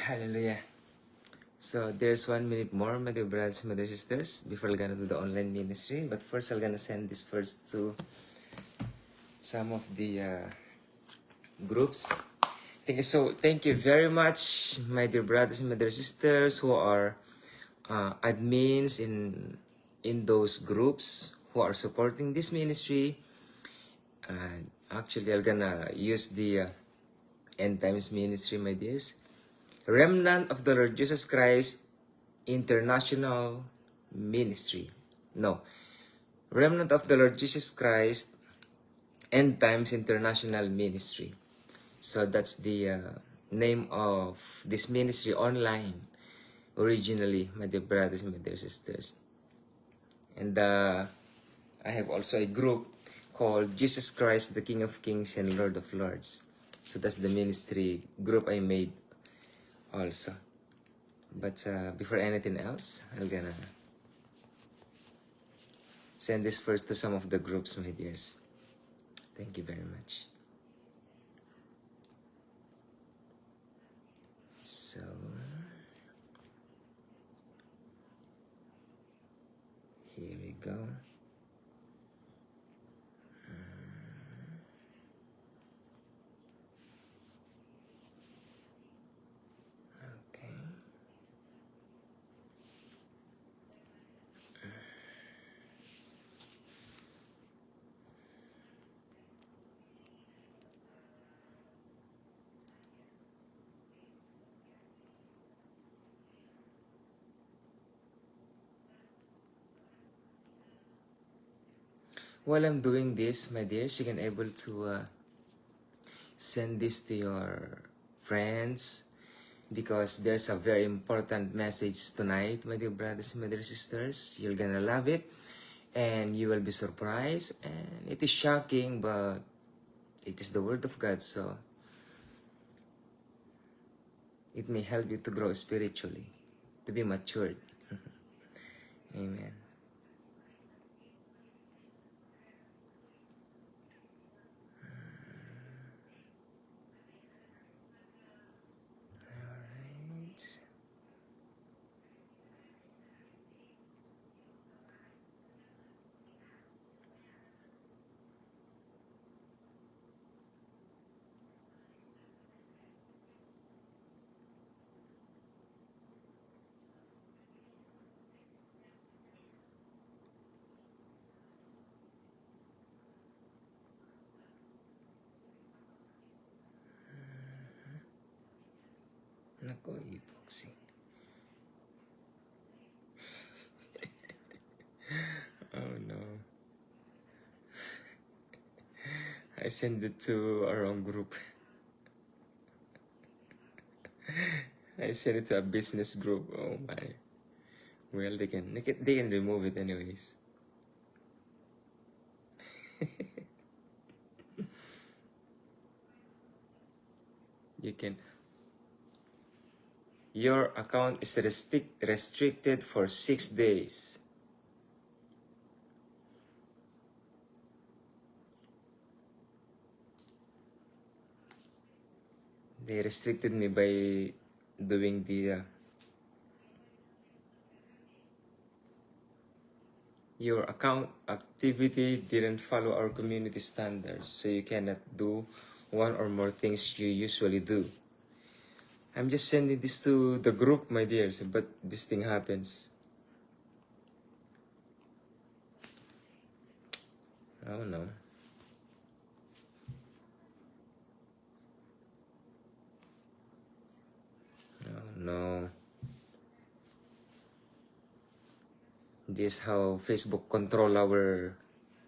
Hallelujah. So there's 1 minute more, my dear brothers, my dear sisters, before I'm gonna do the online ministry. But first, I'm gonna send this first to some of the groups. Thank you very much, my dear brothers and my dear sisters who are admins in those groups who are supporting this ministry. Actually, I'm gonna use the End Times Ministry, my dears. Remnant of the Lord Jesus Christ International Ministry. No. Remnant of the Lord Jesus Christ End Times International Ministry. So that's the name of this ministry online originally, my dear brothers and my dear sisters. And I have also a group called Jesus Christ, the King of Kings and Lord of Lords. So that's the ministry group I made also. But before anything else, I'm gonna send this first to some of the groups, my dears. Thank you very much. So, here we go. Okay. While I'm doing this, my dears, you can able to send this to your friends because there's a very important message tonight, my dear brothers and my dear sisters. You're gonna love it and you will be surprised, and it is shocking, but it is the word of God, so it may help you to grow spiritually, to be matured. Amen. Alright. Nako, epoxy. Oh no. I sent it to our own group. I sent it to a business group. Oh my. Well, they can remove it anyways. You can. Your account is restricted for 6 days. They restricted me by doing the your account activity didn't follow our community standards, so you cannot do one or more things you usually do. I'm just sending this to the group, my dears, but this thing happens. Oh no. Oh no. This is how Facebook control our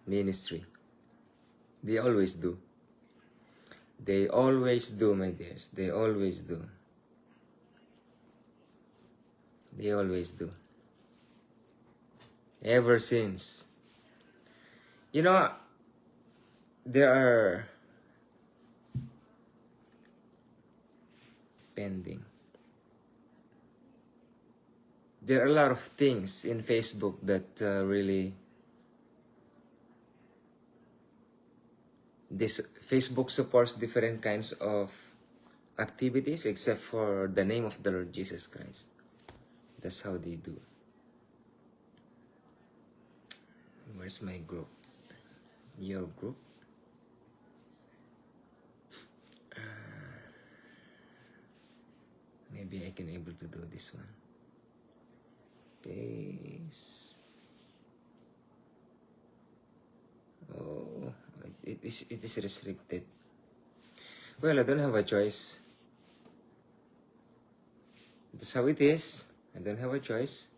ministry. They always do. They always do, my dears. They always do. They always do. Ever since. You know, there are pending. There are a lot of things in Facebook that really this Facebook supports different kinds of activities except for the name of the Lord Jesus Christ. That's how they do. Where's my group? Your group? Maybe I can able to do this one. Paste. Oh, it is restricted. Well, I don't have a choice. That's how it is. I don't have a choice.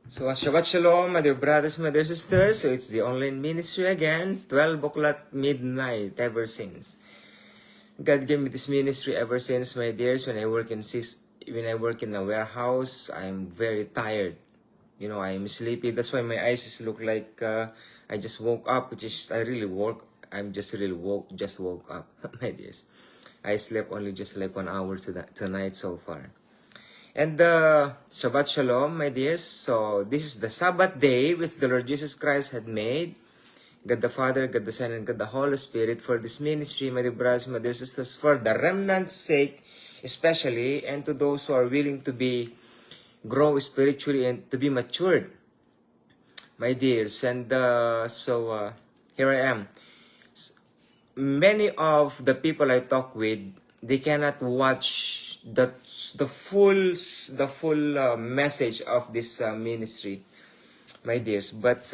So, Shabbat Shalom, my dear brothers, my dear sisters. So, it's the online ministry again. 12 o'clock midnight ever since. God gave me this ministry ever since, my dears. When I work in a warehouse, I'm very tired. You know, I'm sleepy. That's why my eyes just look like I just woke up. Just woke up, my dears. I slept only just like 1 hour tonight so far. And Shabbat Shalom, my dears. So this is the Sabbath day which the Lord Jesus Christ had made. God the Father, God the Son, and God the Holy Spirit for this ministry, my dear brothers, my dear sisters, for the remnant's sake especially, and to those who are willing to grow spiritually and to be matured, my dears. And here I am. Many of the people I talk with, they cannot watch the full message of this ministry, my dears. But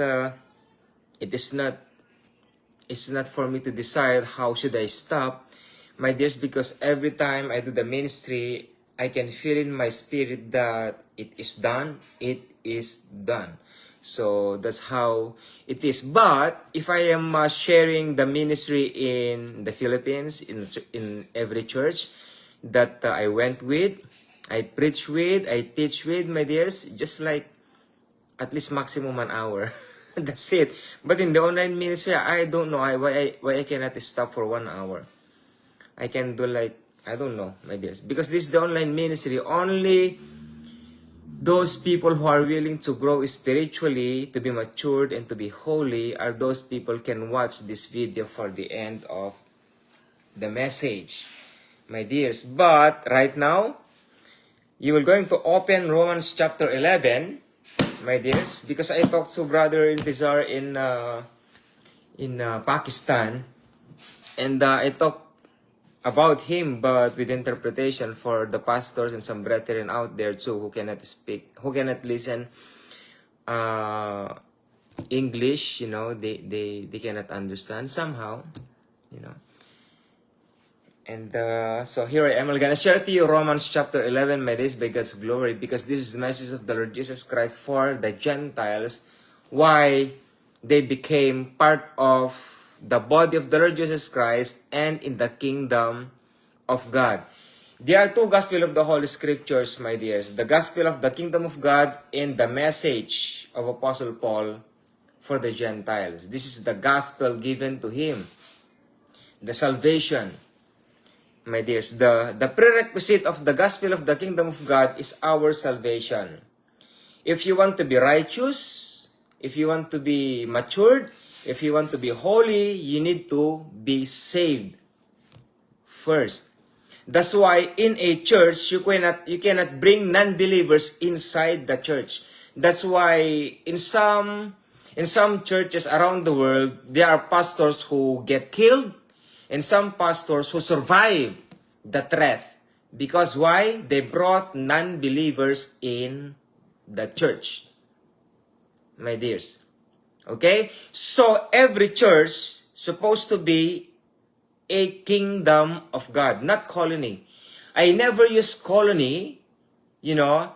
it's not for me to decide how should I stop, my dears, because every time I do the ministry, I can feel in my spirit that it is done. It is done. So that's how it is. But if I am sharing the ministry in the Philippines, in every church that I went with, I preach with, I teach with, my dears, just like at least maximum 1 hour. That's it. But in the online ministry, I don't know why I cannot stop for 1 hour. I can do like, I don't know, my dears. Because this is the online ministry. Only those people who are willing to grow spiritually, to be matured, and to be holy are those people can watch this video for the end of the message, my dears. But right now, you are going to open Romans chapter 11, my dears, because I talked to Brother Intizar in Pakistan, and I talked about him, but with interpretation for the pastors and some brethren out there too who cannot speak, who cannot listen English. You know, they cannot understand somehow, you know. And so here I am. I'm gonna share to you Romans chapter 11, my days by God's glory, because this is the message of the Lord Jesus Christ for the Gentiles, why they became part of the body of the Lord Jesus Christ and in the kingdom of God. There are two gospel of the Holy Scriptures, my dears. The gospel of the kingdom of God and the message of Apostle Paul for the Gentiles. This is the gospel given to him. The salvation, my dears. The prerequisite of the gospel of the kingdom of God is our salvation. If you want to be righteous, if you want to be matured, if you want to be holy, you need to be saved first. That's why in a church, you cannot bring non-believers inside the church. That's why in some churches around the world, there are pastors who get killed and some pastors who survive the threat. Because why? They brought non-believers in the church, my dears. Okay? So every church supposed to be a kingdom of God, not colony. I never use colony, you know.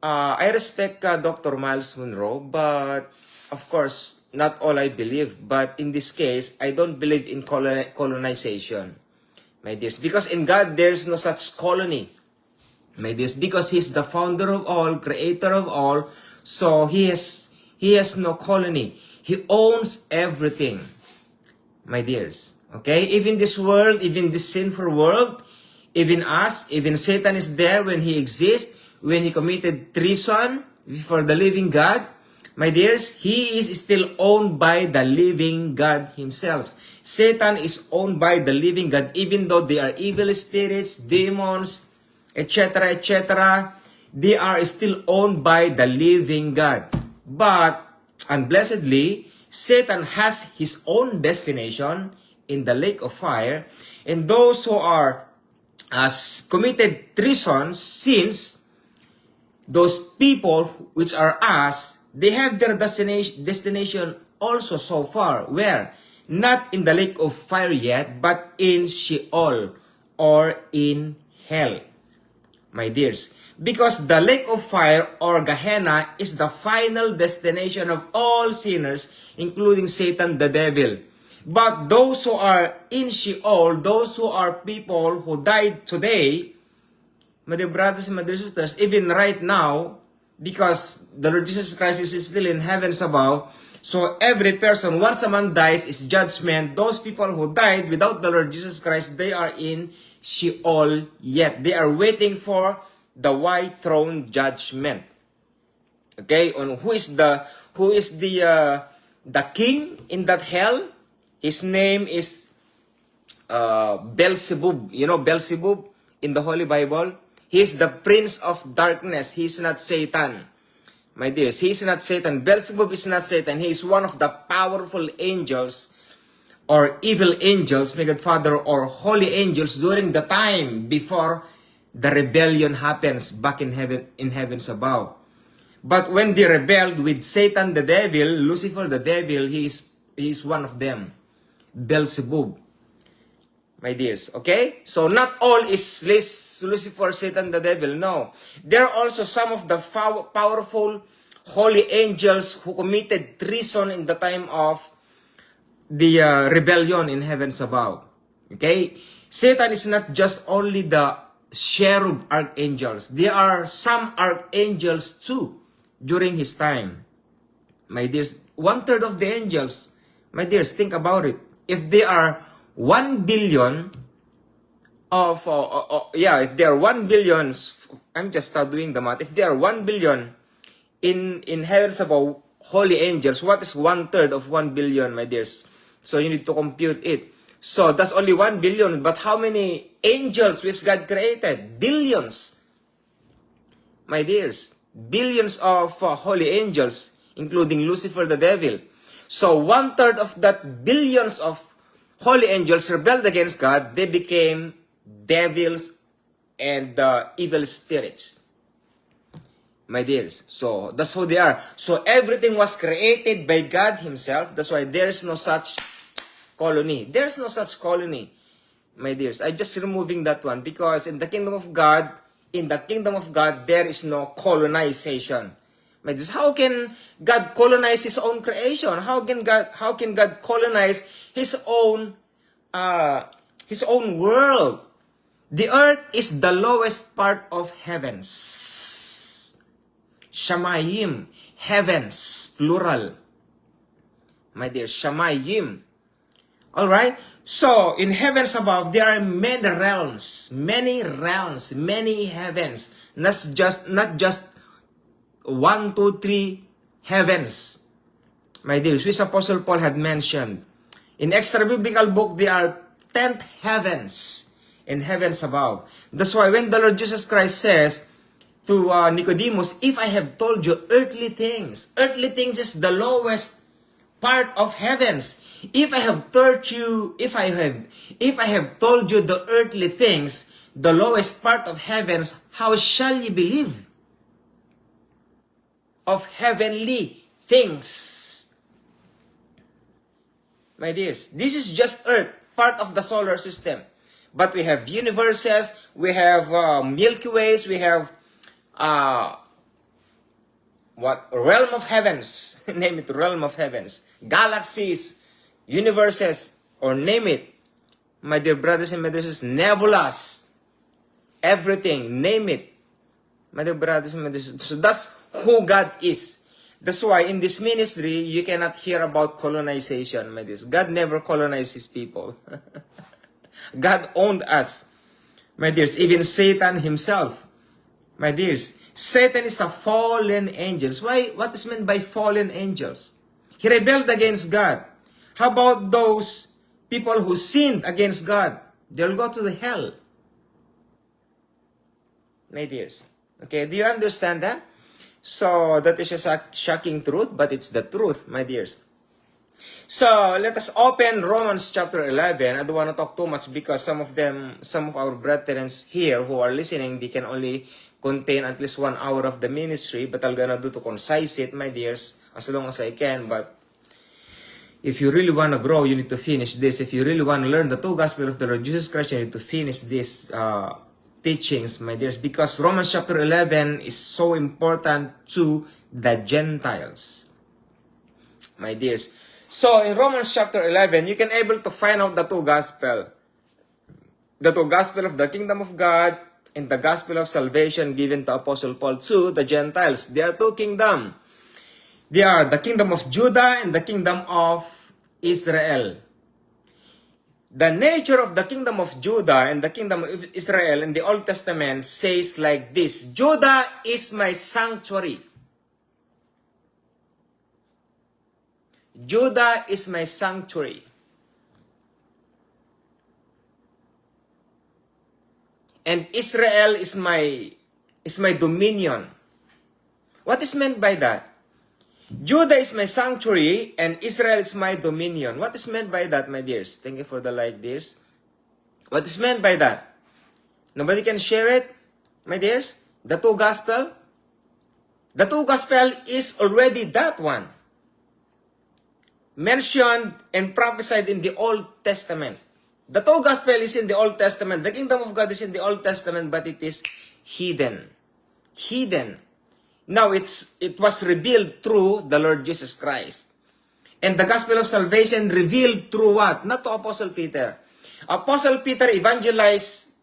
I respect Dr. Miles Monroe, but of course, not all I believe. But in this case, I don't believe in colonization, my dears. Because in God, there's no such colony, my dears. Because He's the founder of all, creator of all. So He has no colony. He owns everything, my dears. Okay? Even this world, even this sinful world, even us, even Satan is there when he exists, when he committed treason for the living God. My dears, he is still owned by the living God himself. Satan is owned by the living God, even though they are evil spirits, demons, etc., etc. They are still owned by the living God. But, unblessedly, Satan has his own destination in the lake of fire, and those who are committed treason, sins, those people which are us, they have their destination also so far. Where? Not in the lake of fire yet, but in Sheol or in hell, my dears. Because the lake of fire or Gehenna is the final destination of all sinners, including Satan the devil. But those who are in Sheol, those who are people who died today, my dear brothers and my dear sisters, even right now, because the Lord Jesus Christ is still in heavens above, so every person, once a man dies, is judgment. Those people who died without the Lord Jesus Christ, they are in Sheol yet. They are waiting for the white throne judgment. Okay, on who is the king in that hell? His name is Beelzebub. You know Beelzebub in the Holy Bible? He is the prince of darkness. He is not Satan. My dears, he is not Satan. Beelzebub is not Satan. He is one of the powerful angels or evil angels, may God Father, or holy angels during the time before the rebellion happens back in heavens above. But when they rebelled with Satan the devil, Lucifer the devil, he is one of them. Beelzebub. My dears, okay? So not all is Lucifer, Satan, the devil. No. There are also some of the powerful holy angels who committed treason in the time of the rebellion in heavens above. Okay? Satan is not just only the cherub archangels. There are some archangels too during his time. My dears, 1/3 of the angels, my dears, think about it. If they are 1 billion of, if there are 1 billion, I'm just doing the math. If there are 1 billion in heavens above holy angels, what is 1/3 of 1 billion, my dears? So you need to compute it. So that's only 1 billion, but how many angels which God created? Billions, my dears. Billions of holy angels, including Lucifer the devil. So 1/3 of that billions of holy angels rebelled against God. They became devils and evil spirits, my dears. So that's who they are. So everything was created by God himself. That's why there's no such colony. There's no such colony, my dears. I'm just removing that one because in the kingdom of God, there is no colonization. My dears, how can God colonize his own creation? How can God colonize his own world? The earth is the lowest part of heavens. Shamayim, heavens, plural. My dear, Shamayim. Alright? So, in heavens above, there are many realms, many heavens. Not just 1, 2, 3 heavens. My dear, which Apostle Paul had mentioned. In extra biblical book, there are 10th heavens in heavens above. That's why when the Lord Jesus Christ says to Nicodemus, if I have told you earthly things is the lowest part of heavens. If I have told you the earthly things, the lowest part of heavens, how shall you believe of heavenly things? My dears, this is just earth, part of the solar system. But we have universes, we have Milky Ways, we have realm of heavens, name it, realm of heavens, galaxies, universes, or name it, my dear brothers and my dear sisters, nebulas, everything, name it, my dear brothers and my dear sisters. So that's who God is. That's why in this ministry, you cannot hear about colonization, my dears. God never colonized his people. God owned us, my dears, even Satan himself. My dears, Satan is a fallen angel. Why? What is meant by fallen angels? He rebelled against God. How about those people who sinned against God? They'll go to the hell. My dears. Okay, do you understand that? So, that is a shocking truth, but it's the truth, my dears. So, let us open Romans chapter 11. I don't want to talk too much because some of our brethren here who are listening, they can only contain at least 1 hour of the ministry, but I'm gonna do to concise it, my dears, as long as I can. But if you really want to grow, you need to finish this. If you really want to learn the true gospel of the Lord Jesus Christ, you need to finish this teachings, my dears, because Romans chapter 11 is so important to the Gentiles, my dears. So, in Romans chapter 11, you can able to find out the two gospel. The two gospel of the kingdom of God and the gospel of salvation given to Apostle Paul to the Gentiles. There are two kingdoms. They are the kingdom of Judah and the kingdom of Israel. The nature of the kingdom of Judah and the kingdom of Israel in the Old Testament says like this: Judah is my sanctuary. Judah is my sanctuary. And Israel is my dominion. What is meant by that? Judah is my sanctuary and Israel is my dominion. What is meant by that, my dears? Thank you for the like, dears. What is meant by that? Nobody can share it, my dears? The two gospel? The two gospel is already that one. Mentioned and prophesied in the Old Testament. The two gospel is in the Old Testament. The kingdom of God is in the Old Testament, but it is hidden. Hidden. Now, it was revealed through the Lord Jesus Christ. And the gospel of salvation revealed through what? Not to Apostle Peter. Apostle Peter evangelized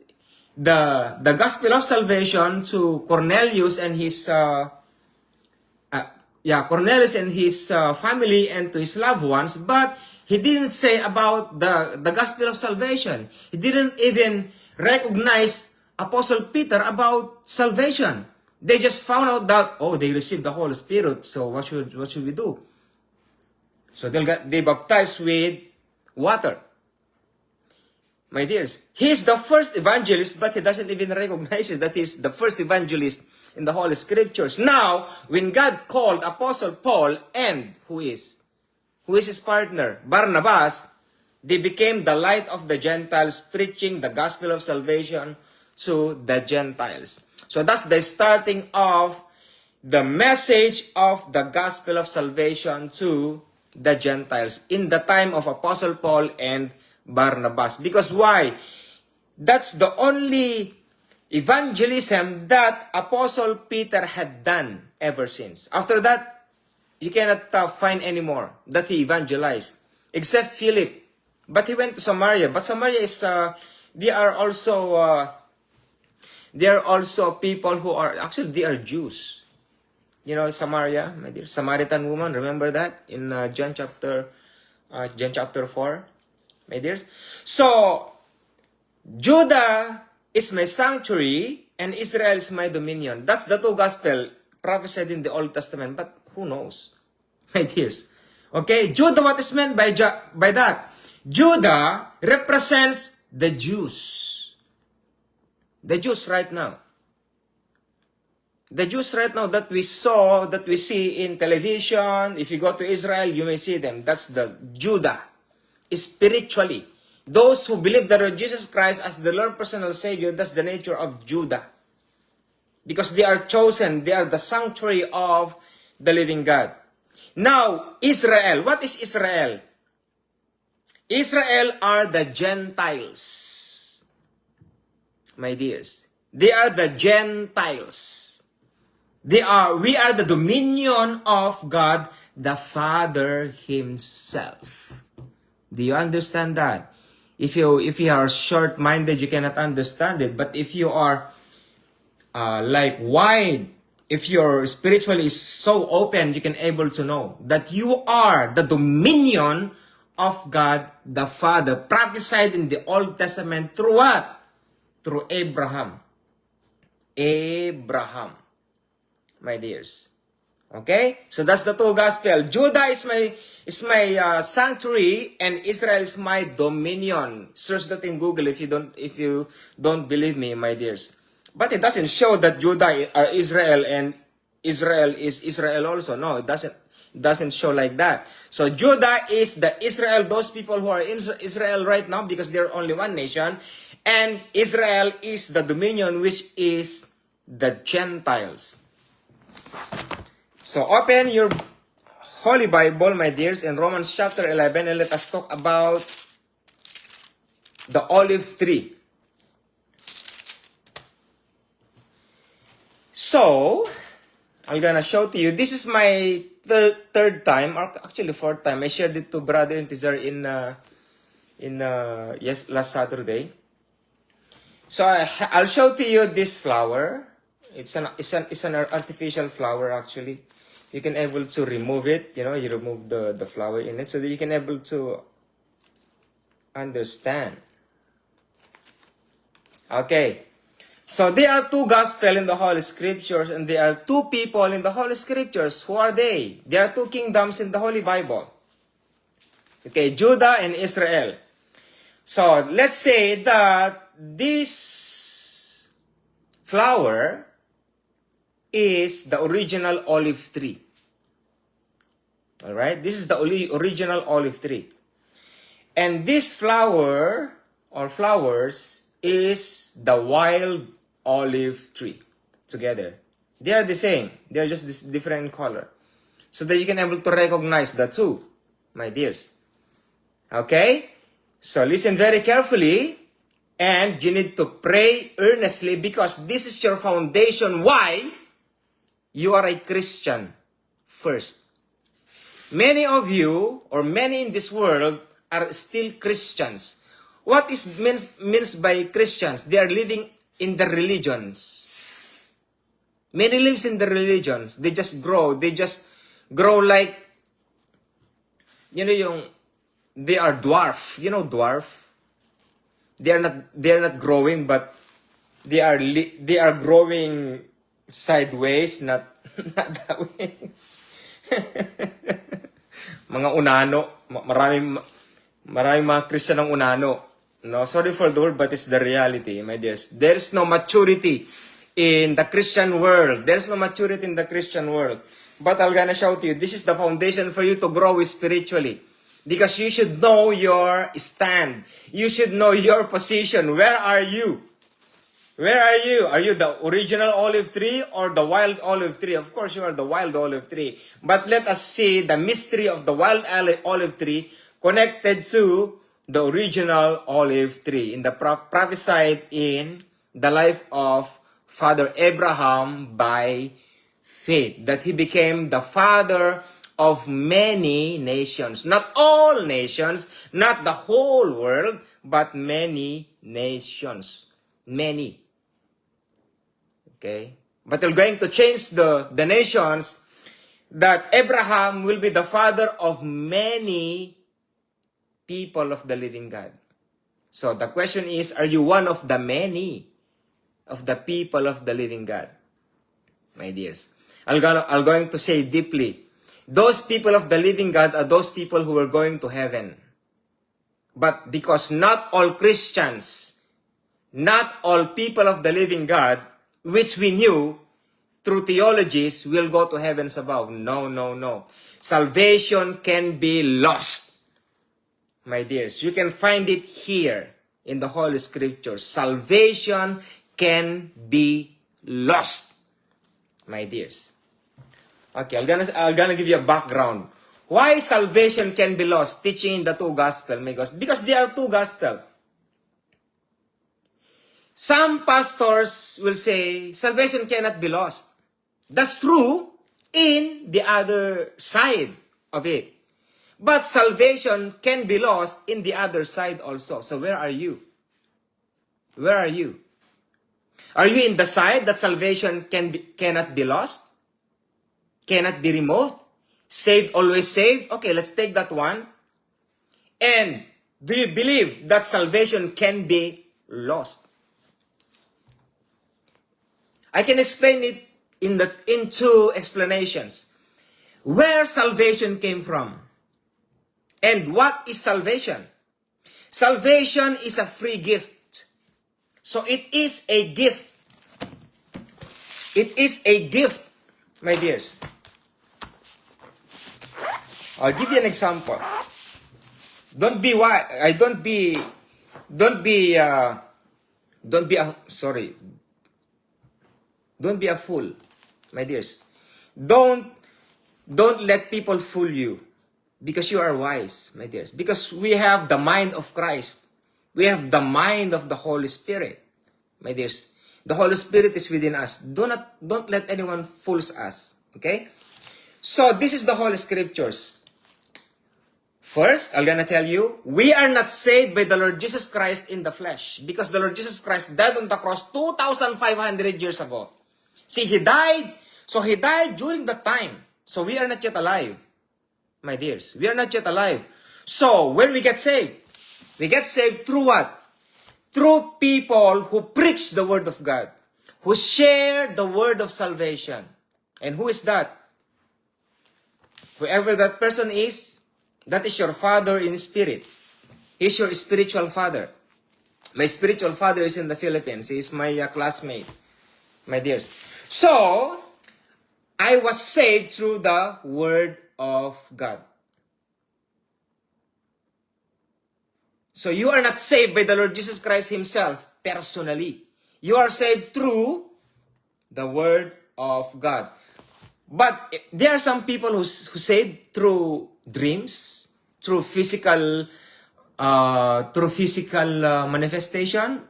the gospel of salvation to Cornelius and his Cornelius and his family and to his loved ones, but he didn't say about the gospel of salvation. He didn't even recognize Apostle Peter about salvation. They just found out that, oh, they received the Holy Spirit, so what should we do? So they baptized with water. My dears, he is the first evangelist, but he doesn't even recognize that he is the first evangelist in the Holy Scriptures. Now, when God called Apostle Paul and who is his partner? Barnabas, they became the light of the Gentiles, preaching the gospel of salvation to the Gentiles. So that's the starting of the message of the gospel of salvation to the Gentiles in the time of Apostle Paul and Barnabas. Because why? That's the only evangelism that Apostle Peter had done ever since. After that, you cannot find anymore that he evangelized, except Philip. But he went to Samaria. But Samaria is, they are also people who are, actually they are Jews. You know, Samaria, my dear, Samaritan woman, remember that in John chapter 4, my dears? So, Judah is my sanctuary and Israel is my dominion. That's the two gospel prophesied in the Old Testament, but who knows, my dears? Okay, Judah, what is meant by that? Judah represents the Jews. The Jews right now. The Jews right now that we see in television, if you go to Israel, you may see them. That's the Judah. Spiritually. Those who believe the Lord Jesus Christ as the Lord personal Savior, that's the nature of Judah. Because they are chosen, they are the sanctuary of the living God. Now, Israel. What is Israel? Israel are the Gentiles. My dears. They are the Gentiles. We are the dominion of God, the Father Himself. Do you understand that? If you are short-minded, you cannot understand it. But if you are wide, if your spiritually is so open, you can able to know that you are the dominion of God the Father, prophesied in the Old Testament through what? Through Abraham. Abraham. my dears. Okay? So that's the two gospel. Judah is my sanctuary, and Israel is my dominion. Search that in Google if you don't believe me, my dears. But it doesn't show that Judah are Israel and Israel is Israel also. No, it doesn't show like that. So Judah is the Israel, those people who are in Israel right now, because they're only one nation, and Israel is the dominion, which is the Gentiles. So open your Holy Bible, my dears, in Romans chapter 11, and let us talk about the olive tree. So, I'm gonna show to you, this is my third time, or actually fourth time. I shared it to Brother Intizar last Saturday. So I'll show to you this flower. It's an artificial flower actually. You can able to remove it. You know, you remove the flower in it so that you can able to understand. Okay. So there are two gospel in the Holy Scriptures, and there are two people in the Holy Scriptures. Who are they? There are two kingdoms in the Holy Bible. Okay, Judah and Israel. So let's say that this flower is the original olive tree. Alright, this is the original olive tree. And this flower or flowers is the wild olive tree together. They are the same. They are just this different color. So that you can able to recognize the two, my dears. Okay? So listen very carefully, and you need to pray earnestly, because this is your foundation why you are a Christian first. Many of you, or many in this world, are still Christians. What is means by Christians? They are living in the religions. Many lives in the religions. They just grow like, they are dwarf. You know dwarf? They are not growing, but they are growing sideways, not that way. Mga unano, maraming mga Christian ng unano. No, sorry for the word, but it's the reality, my dears. There's no maturity in the Christian world. There's no maturity in the Christian world. But I'm gonna show to you, this is the foundation for you to grow spiritually. Because you should know your stand. You should know your position. Where are you? Where are you? Are you the original olive tree or the wild olive tree? Of course, you are the wild olive tree. But let us see the mystery of the wild olive tree connected to the original olive tree in the prophesied in the life of Father Abraham by faith, that he became the father of many nations. Not all nations, not the whole world, but many nations. Many. Okay? But we're going to change the nations, that Abraham will be the father of many people of the living God. So the question is, are you one of the many of the people of the living God? My dears, I'm going to say deeply, those people of the living God are those people who are going to heaven. But because not all Christians, not all people of the living God, which we knew through theologies, will go to heavens above. No, no, no. Salvation can be lost. My dears, you can find it here in the Holy Scriptures. Salvation can be lost. My dears. Okay, I'm gonna give you a background. Why salvation can be lost? Teaching in the two gospel, my gospel. Because there are two gospel. Some pastors will say salvation cannot be lost. That's true in the other side of it. But salvation can be lost in the other side also. So where are you? Where are you? Are you in the side that salvation cannot be lost? Cannot be removed? Saved, always saved? Okay, let's take that one. And do you believe that salvation can be lost? I can explain it in two explanations. Where salvation came from. And what is salvation? Salvation is a free gift. So it is a gift. It is a gift, my dears. I'll give you an example. Don't be a fool, my dears. Don't let people fool you because you are wise, my dears. Because we have the mind of Christ. We have the mind of the Holy Spirit, my dears. The Holy Spirit is within us. Don't let anyone fools us, okay? So this is the Holy Scriptures. First, I'm gonna tell you, we are not saved by the Lord Jesus Christ in the flesh because the Lord Jesus Christ died on the cross 2,500 years ago. See, He died. So He died during that time. So we are not yet alive, my dears. We are not yet alive. So when we get saved through what? Through people who preach the Word of God, who share the Word of salvation. And who is that? Whoever that person is, that is your father in spirit. He's your spiritual father. My spiritual father is in the Philippines. He is my classmate, my dears. So, I was saved through the Word of God. So, you are not saved by the Lord Jesus Christ Himself personally. You are saved through the Word of God. But there are some people who saved through dreams, through physical manifestation.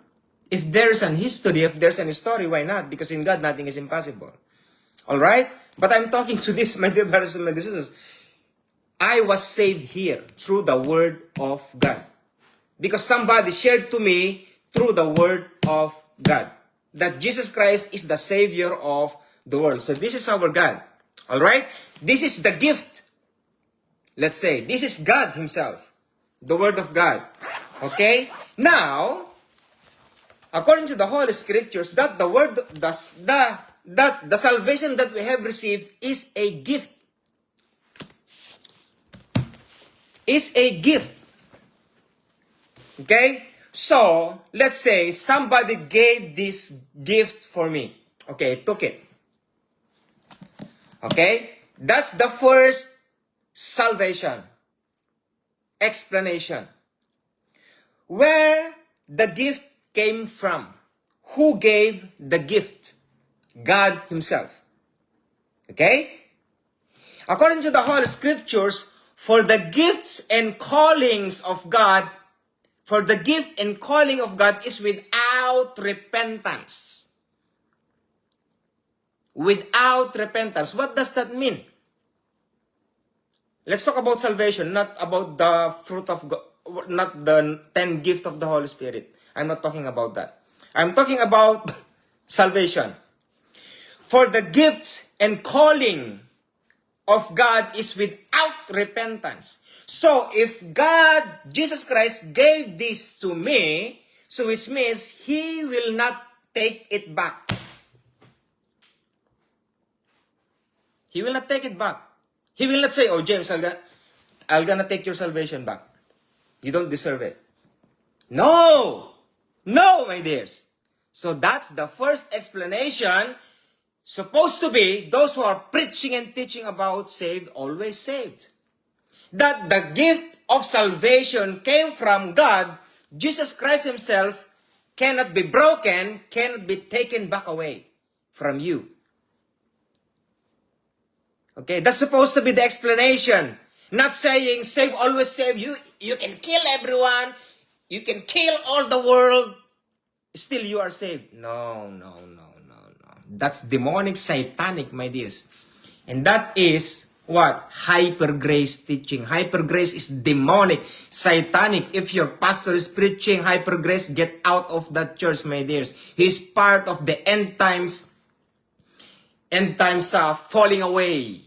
If there's an history, if there's an story, why not? Because in God, nothing is impossible. All right? But I'm talking to this, my dear brothers and my dear sisters. I was saved here through the Word of God. Because somebody shared to me through the Word of God that Jesus Christ is the Savior of the world. So this is our God. All right? This is the gift. Let's say, this is God Himself. The Word of God. Okay? Now, according to the Holy Scriptures, that the Word, that the salvation that we have received is a gift. Is a gift. Okay? So, let's say somebody gave this gift for me. Okay, I took it. Okay? That's the first salvation. Explanation. Where the gift came from. Who gave the gift? God Himself. Okay? According to the Holy Scriptures, for the gifts and callings of God, for the gift and calling of God is without repentance. Without repentance. What does that mean? Let's talk about salvation, not about the fruit of God, not the 10 gift of the Holy Spirit. I'm not talking about that. I'm talking about salvation. For the gifts and calling of God is without repentance. So, if God, Jesus Christ, gave this to me, so which means He will not take it back. He will not take it back. He will not say, oh, James, I'm gonna take your salvation back. You don't deserve it. No! No, my dears. So that's the first explanation. Supposed to be, those who are preaching and teaching about saved, always saved. That the gift of salvation came from God, Jesus Christ Himself, cannot be broken, cannot be taken back away from you. Okay, that's supposed to be the explanation. Not saying, save, always save. You can kill everyone. You can kill all the world. Still you are saved. No. That's demonic, satanic, my dears. And that is what? Hyper grace teaching. Hyper grace is demonic, satanic. If your pastor is preaching hyper grace, get out of that church, my dears. He's part of the end times falling away,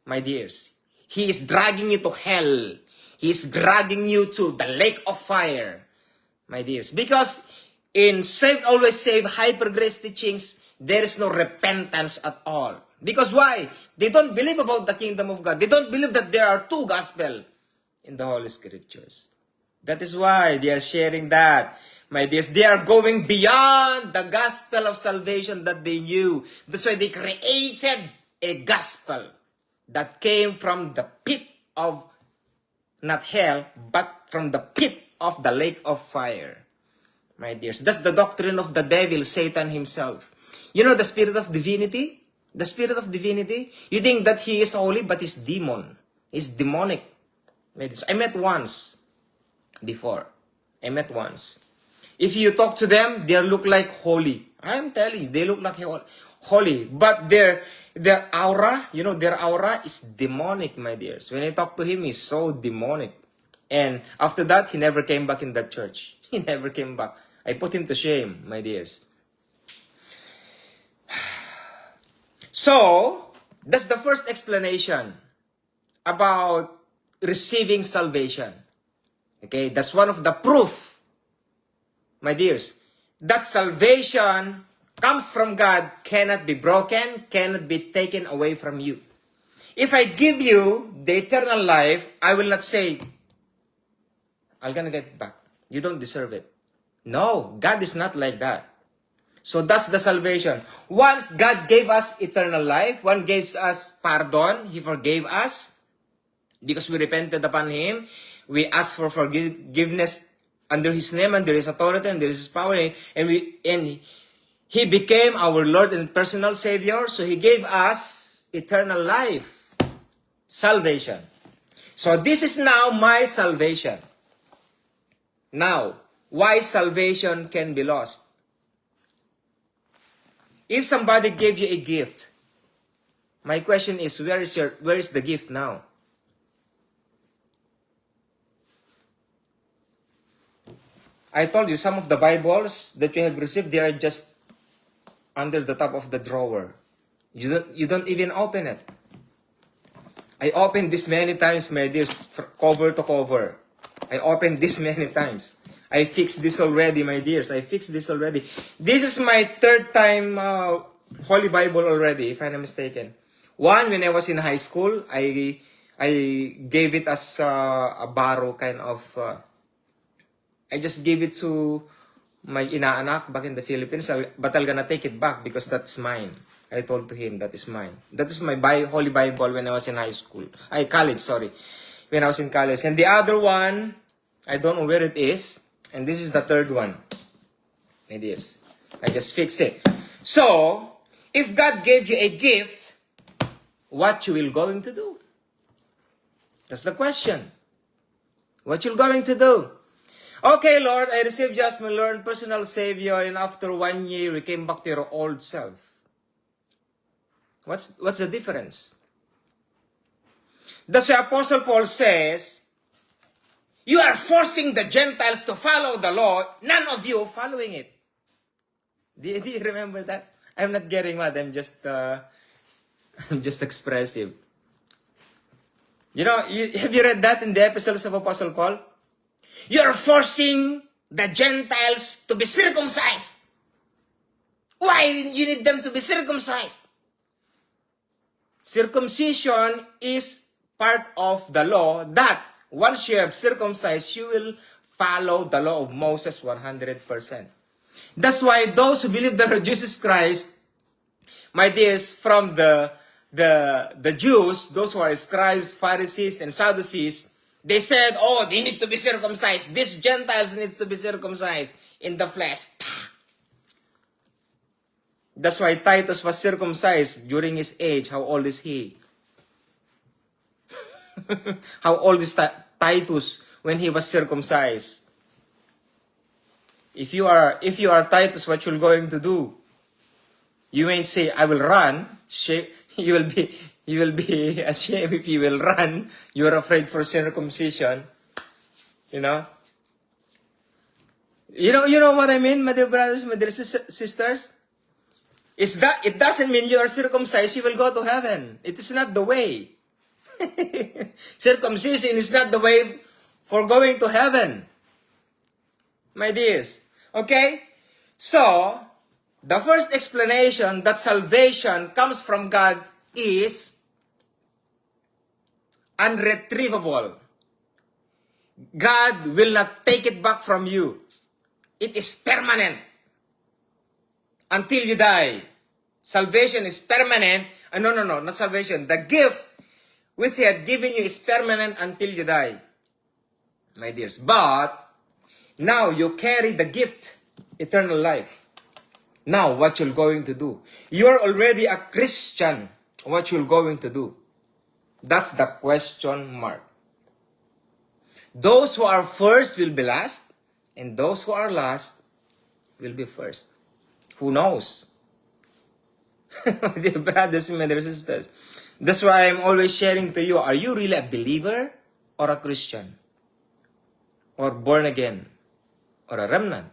my dears. He is dragging you to hell. He is dragging you to the lake of fire, my dears. Because in saved, always saved, hyper grace teachings, There is no repentance at all. Because why? They don't believe about the kingdom of God. They don't believe that there are two gospels in the Holy Scriptures. That is why they are sharing that. My dears, they are going beyond the gospel of salvation that they knew. That's why they created a gospel that came from the pit of, not hell, but from the pit of the lake of fire. My dears, that's the doctrine of the devil, Satan himself. You know the spirit of divinity? The spirit of divinity? You think that he is holy, but he's demon. He's demonic. I met once before. I met once. If you talk to them, they look like holy. I'm telling you, they look like holy. But their aura, you know, their aura is demonic, my dears. When I talk to him, he's so demonic. And after that, he never came back in that church. He never came back. I put him to shame, my dears. So, that's the first explanation about receiving salvation. Okay, that's one of the proof, my dears, that salvation comes from God, cannot be broken, cannot be taken away from you. If I give you the eternal life, I will not say, I'm gonna get it back. You don't deserve it. No, God is not like that. So that's the salvation. Once God gave us eternal life, one gives us pardon, He forgave us because we repented upon Him. We asked for forgiveness under His name, under His authority, under His power, and He became our Lord and personal Savior. So He gave us eternal life, salvation. So this is now my salvation. Now, why salvation can be lost? If somebody gave you a gift, my question is, where is the gift now? I told you some of the Bibles that you have received, they are just under the top of the drawer. You don't even open it. I opened this many times, my dears, cover to cover. I opened this many times. I fixed this already, my dears. I fixed this already. This is my third time Holy Bible already, if I'm not mistaken. One, when I was in high school, I gave it as a borrow kind of... I just gave it to my inaanak back in the Philippines, but I'm gonna take it back because that's mine. I told to him, that is mine. That is my Holy Bible when I was in high school. College, sorry. When I was in college. And the other one, I don't know where it is. And this is the third one. My dears. I just fix it. So, if God gave you a gift, what you will going to do? That's the question. What you going to do? Okay, Lord, I received you as my Lord and personal Savior, and after 1 year, you came back to your old self. What's the difference? That's why Apostle Paul says, you are forcing the Gentiles to follow the law, none of you following it. Do you remember that? I'm not getting mad, I'm just expressive. You know, have you read that in the epistles of Apostle Paul? You are forcing the Gentiles to be circumcised. Why you need them to be circumcised? Circumcision is part of the law that once you have circumcised, you will follow the law of Moses 100%. That's why those who believe the Lord Jesus Christ, my dears, from the Jews, those who are scribes, Pharisees, and Sadducees, they said, oh, they need to be circumcised. These Gentiles need to be circumcised in the flesh. That's why Titus was circumcised during his age. How old is he? How old is Titus when he was circumcised? If you are Titus, what you're going to do? You ain't say, I will run. You will be ashamed if you will run. You are afraid for circumcision. You know? You know what I mean, my dear brothers, my dear sisters? Is that it doesn't mean you are circumcised, you will go to heaven. It is not the way. Circumcision is not the way for going to heaven. My dears. Okay? So, The first explanation that salvation comes from God is unretrievable. God will not take it back from you. It is permanent until you die. Salvation is permanent. No, not salvation. The gift which He had given you is permanent until you die, my dears. But now you carry the gift, eternal life. Now, what you're going to do? You're already a Christian. What you're going to do? That's the question mark. Those who are first will be last, and those who are last will be first. Who knows? Dear brothers and dear sisters, that's why I'm always sharing to you, are you really a believer or a Christian? Or born again? Or a remnant?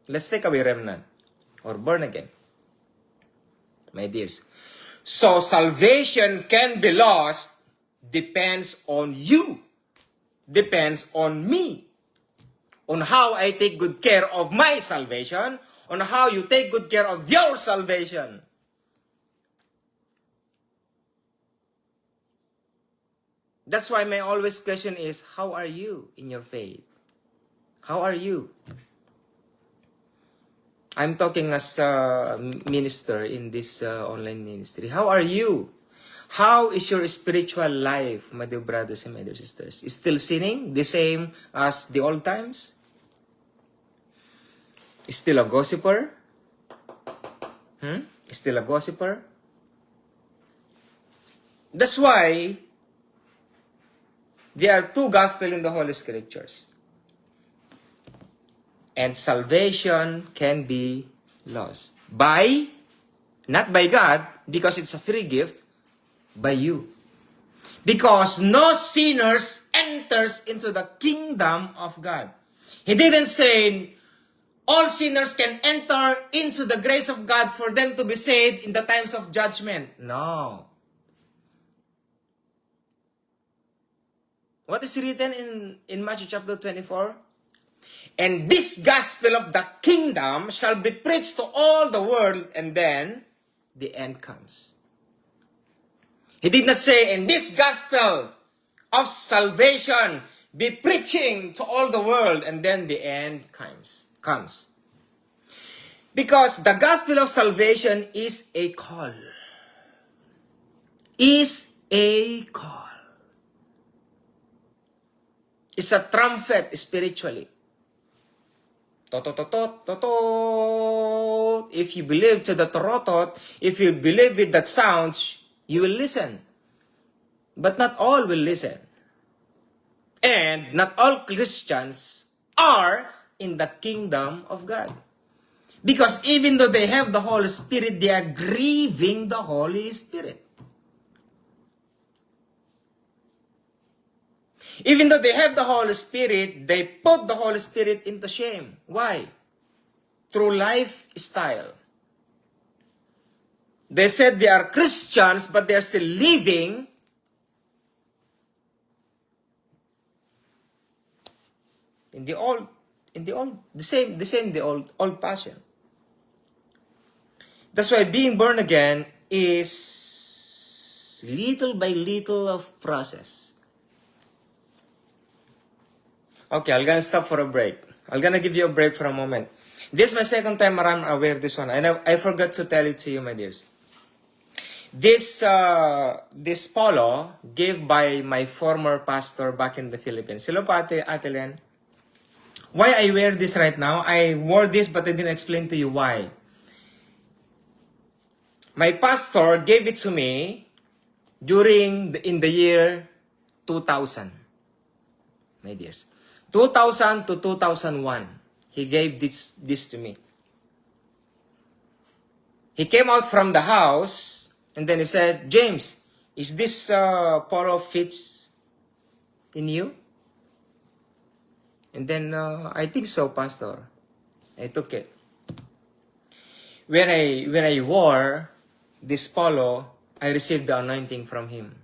Let's take away remnant. Or born again. My dears. So salvation can be lost depends on you. Depends on me. On how I take good care of my salvation. On how you take good care of your salvation. That's why my always question is, how are you in your faith? How are you? I'm talking as a minister in this online ministry. How are you? How is your spiritual life, my dear brothers and my dear sisters? Is still sinning the same as the old times? Is still a gossiper? Is still a gossiper? That's why there are two gospels in the Holy Scriptures. And salvation can be lost. Not by God, because it's a free gift, by you. Because no sinners enters into the kingdom of God. He didn't say all sinners can enter into the grace of God for them to be saved in the times of judgment. No. What is written in Matthew chapter 24? And this gospel of the kingdom shall be preached to all the world, and then the end comes. He did not say, and this gospel of salvation be preaching to all the world, and then the end comes. Because the gospel of salvation is a call. Is a call. It's a trumpet spiritually. Totototot, totot. If you believe to the torotot, if you believe with that sounds, you will listen. But not all will listen. And not all Christians are in the kingdom of God. Because even though they have the Holy Spirit, they are grieving the Holy Spirit. Even though they have the Holy Spirit, they put the Holy Spirit into shame. Why? Through lifestyle. They said they are Christians, but they are still living in the old passion. That's why being born again is little by little of process. Okay, I'm gonna stop for a break. I'm gonna give you a break for a moment. This is my second time around I wear this one. And I forgot to tell it to you, my dears. This polo gave by my former pastor back in the Philippines. Hello po, Ate Len. Why I wear this right now? I wore this but I didn't explain to you why. My pastor gave it to me in the year 2000. My dears. 2000 to 2001. He gave this to me. He came out from the house and then he said, James, is this polo fits in you? And then, I think so, Pastor. I took it. When I wore this polo, I received the anointing from him.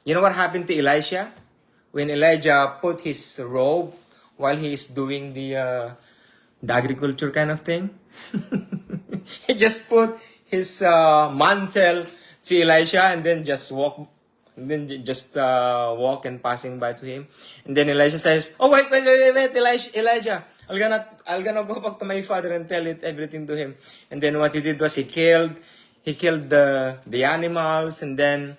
You know what happened to Elisha? When Elijah put his robe while he is doing the agriculture kind of thing. He just put his mantle to Elisha and then just walk. And then just walk and passing by to him. And then Elisha says, "Oh, wait, Elijah. I'll gonna go back to my father and tell it everything to him." And then what he did was he killed the animals, and then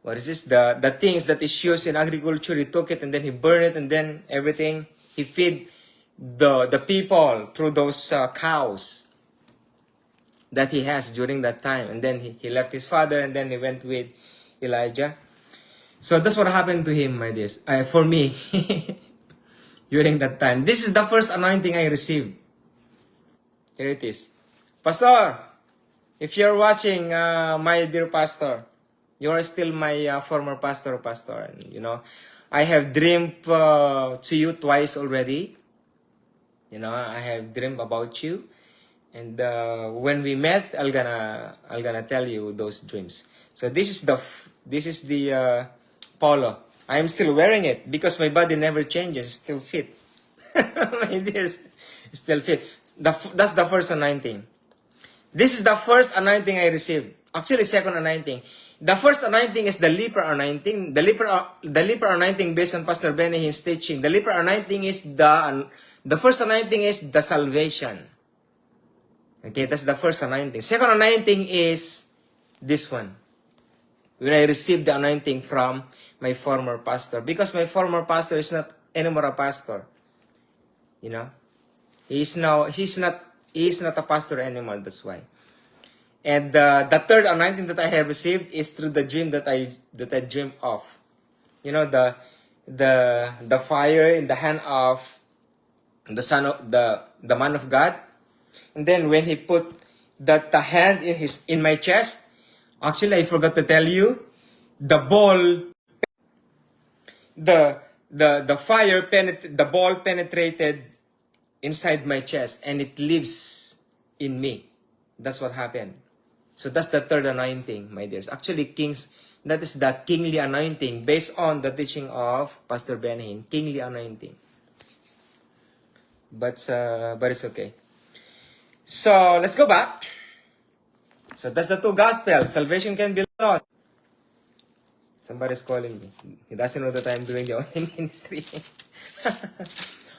what is this? The things that is used in agriculture, he took it and then he burned it, and then everything he feed the people through those cows that he has during that time. And then he left his father and then he went with Elijah. So that's what happened to him, my dears. For me, during that time. This is the first anointing I received. Here it is. Pastor, if you're watching, my dear pastor, you are still my former pastor. And, you know, I have dreamed to you twice already. You know, I have dreamed about you. And when we met, I'll gonna tell you those dreams. So this is the polo. I am still wearing it because my body never changes. It's still fit. My dears, still fit. That's the first anointing. This is the first anointing I received. Actually, second anointing. The first anointing is the leper anointing. The leper anointing based on Pastor Benny's teaching. The leper anointing is the first anointing is the salvation. Okay, that's the first anointing. Second anointing is this one. When I received the anointing from my former pastor. Because my former pastor is not anymore a pastor. You know? He's not a pastor anymore, that's why. And the third anointing that I have received is through the dream that I dreamed of. You know, the fire in the hand of the son of the man of God. And then when he put the hand in my chest, actually I forgot to tell you, the ball penetrated inside my chest and it lives in me. That's what happened. So that's the third anointing, my dears. Actually, that is the kingly anointing based on the teaching of Pastor Benny. Kingly anointing. But it's okay. So, let's go back. So, that's the two gospels. Salvation can be lost. Somebody's calling me. He doesn't know that I'm doing the online ministry.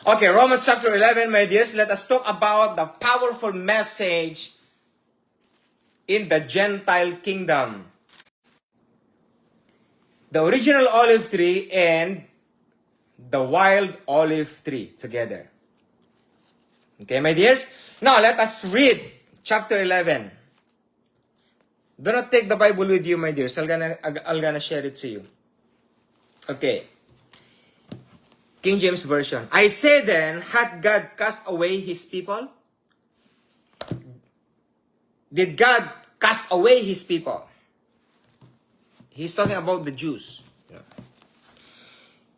Okay, Romans chapter 11, my dears. Let us talk about the powerful message in the Gentile kingdom. The original olive tree and the wild olive tree together. Okay, my dears? Now, let us read chapter 11. Do not take the Bible with you, my dears. I'm gonna share it to you. Okay. King James Version. I say then, hath God cast away his people? Did God cast away his people? He's talking about the Jews.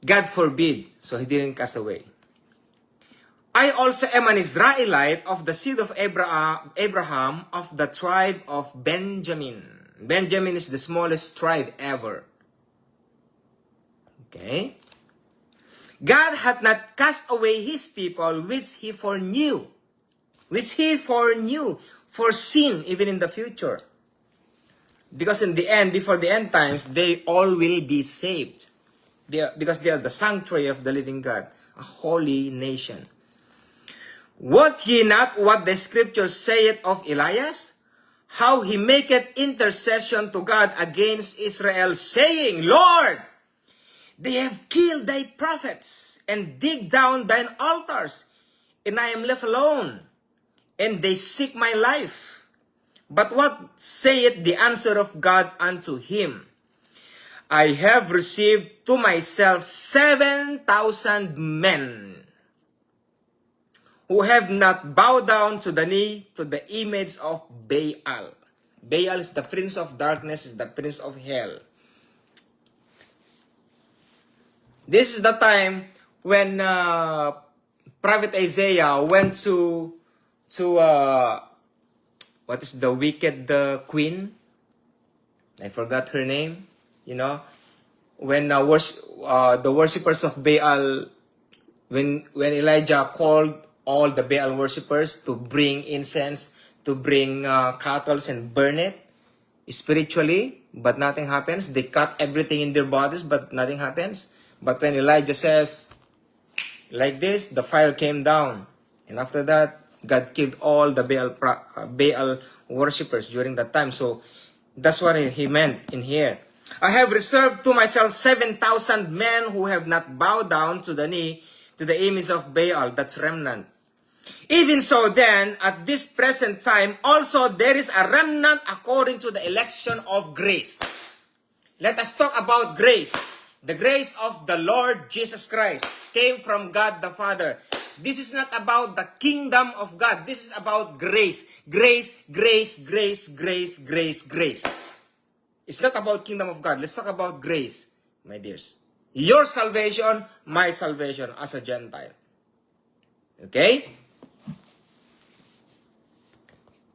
God forbid. So he didn't cast away. I also am an Israelite of the seed of Abraham of the tribe of Benjamin. Benjamin is the smallest tribe ever. Okay. God hath not cast away his people which he foreknew, foreseen even in the future. Because in the end, before the end times, they all will be saved. Because they are the sanctuary of the living God, a holy nation. Wot ye not what the scripture saith of Elias? How he maketh intercession to God against Israel, saying, Lord, they have killed thy prophets, and dig down thine altars, and I am left alone, and they seek my life. But what saith the answer of God unto him? I have received to myself 7,000 men, who have not bowed down to the knee to the image of Baal. Baal is the prince of darkness, is the prince of hell. This is the time when Prophet Isaiah went to what is the wicked queen? I forgot her name. You know, when the worshippers of Baal, when Elijah called all the Baal worshippers to bring incense, to bring cattle and burn it spiritually, but nothing happens. They cut everything in their bodies, but nothing happens. But when Elijah says, like this, the fire came down. And after that, God killed all the Baal worshippers during that time. So that's what he meant in here. I have reserved to myself 7,000 men who have not bowed down to the knee to the image of Baal. That's remnant. Even so then, at this present time, also there is a remnant according to the election of grace. Let us talk about grace. The grace of the Lord Jesus Christ came from God the Father. This is not about the kingdom of God. This is about grace. Grace, grace, grace, grace, grace, grace. It's not about kingdom of God. Let's talk about grace, my dears. Your salvation, my salvation as a Gentile. Okay?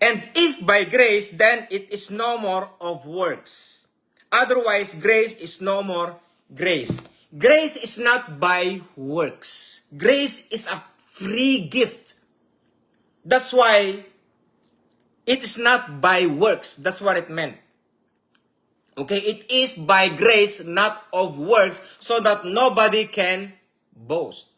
And if by grace, then it is no more of works. Otherwise, grace is no more grace. Grace is not by works. Grace is a free gift. That's why it is not by works. That's what it meant. Okay, it is by grace, not of works, so that nobody can boast.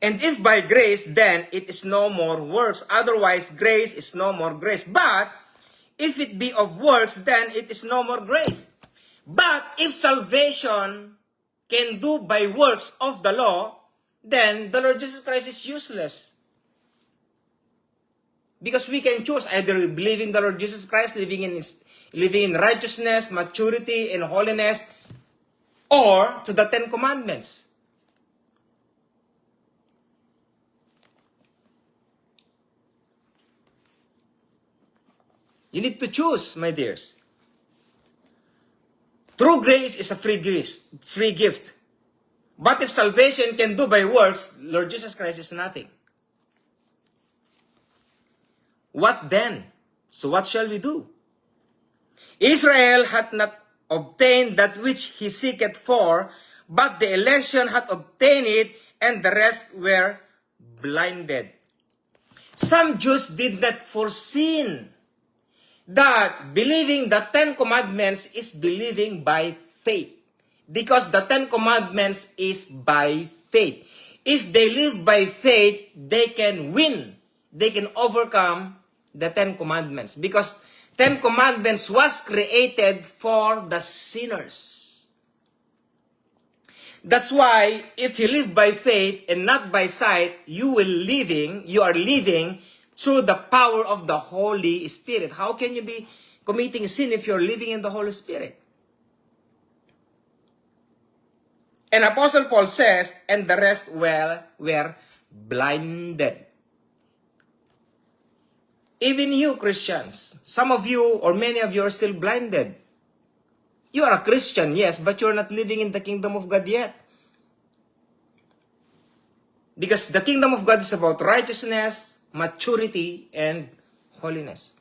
And if by grace, then it is no more works. Otherwise, grace is no more grace. But if it be of works, then it is no more grace. But if salvation can do by works of the law, then the Lord Jesus Christ is useless. Because we can choose either believing the Lord Jesus Christ, living in righteousness, maturity, and holiness, or to the 10 Commandments. You need to choose, my dears. True grace is a free gift. But if salvation can do by works, Lord Jesus Christ is nothing. What then? So what shall we do? Israel hath not obtained that which he seeketh for, but the election hath obtained it, and the rest were blinded. Some Jews did not foresee that believing the 10 Commandments is believing by faith. Because the 10 Commandments is by faith. If they live by faith, they can win. They can overcome the 10 Commandments. Because 10 Commandments was created for the sinners. That's why if you live by faith and not by sight, you are living through the power of the Holy Spirit. How can you be committing sin if you're living in the Holy Spirit? And Apostle Paul says, and the rest were blinded. Even you, Christians, some of you or many of you are still blinded. You are a Christian, yes, but you're not living in the kingdom of God yet. Because the kingdom of God is about righteousness, maturity, and holiness.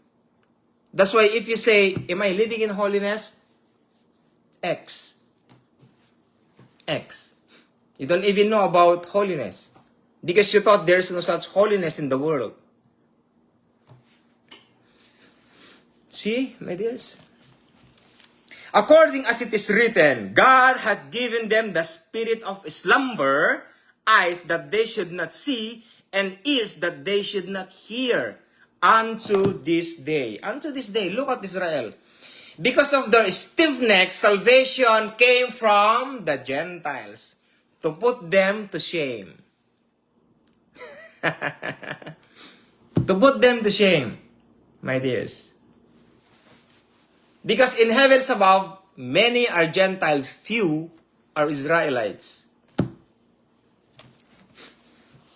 That's why if you say, am I living in holiness? X. You don't even know about holiness. Because you thought there's no such holiness in the world. See, my dears? According as it is written, God hath given them the spirit of slumber, eyes that they should not see, and ears that they should not hear, unto this day. Unto this day, look at Israel. Because of their stiff neck, salvation came from the Gentiles to put them to shame. To put them to shame, my dears. Because in heavens above, many are Gentiles, few are Israelites.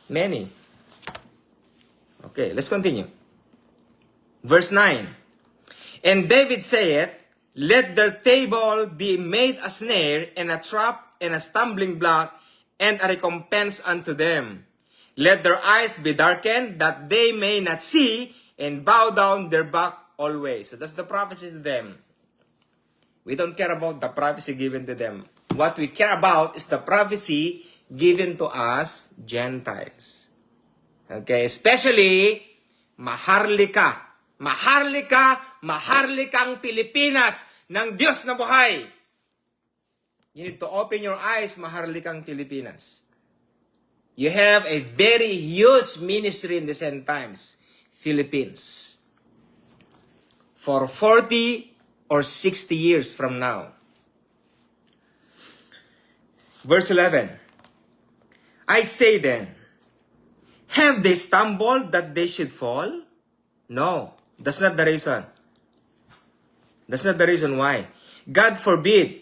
Many. Okay, let's continue. Verse 9. And David saith, let their table be made a snare, and a trap, and a stumbling block, and a recompense unto them. Let their eyes be darkened, that they may not see, and bow down their back always. So that's the prophecy to them. We don't care about the prophecy given to them. What we care about is the prophecy given to us Gentiles. Okay, especially, maharlika. Maharlika, maharlikang Pilipinas ng Diyos na buhay. You need to open your eyes, maharlikang Pilipinas. You have a very huge ministry in the end times, Philippines. For 40 or 60 years from now. Verse 11. I say then, have they stumbled that they should fall? No, that's not the reason. That's not the reason why. God forbid.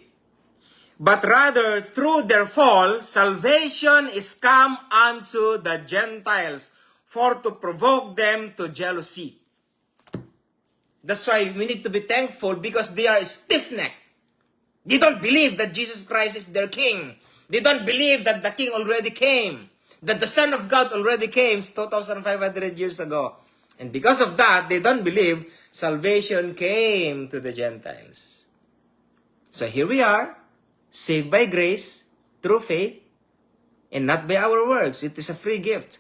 But rather, through their fall, salvation is come unto the Gentiles, for to provoke them to jealousy. That's why we need to be thankful, because they are stiff-necked. They don't believe that Jesus Christ is their King. They don't believe that the King already came, that the Son of God already came 2,500 years ago. And because of that, they don't believe salvation came to the Gentiles. So here we are, saved by grace, through faith, and not by our works. It is a free gift.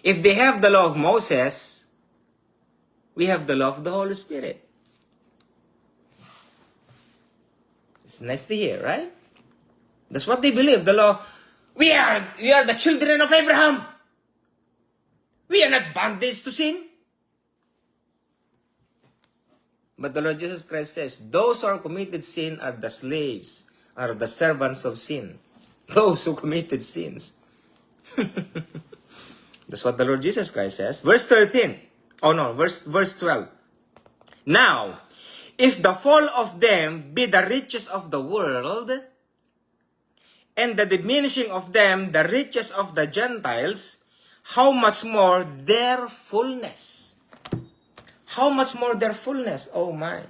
If they have the law of Moses, we have the law of the Holy Spirit. It's nice to hear, right? That's what they believe, the law. We are the children of Abraham. We are not bondage to sin. But the Lord Jesus Christ says, those who are committed sin are the slaves, are the servants of sin. Those who committed sins. That's what the Lord Jesus Christ says. Verse 13. Oh no, verse 12. Now, if the fall of them be the riches of the world, and the diminishing of them the riches of the Gentiles, how much more their fullness? How much more their fullness? Oh my.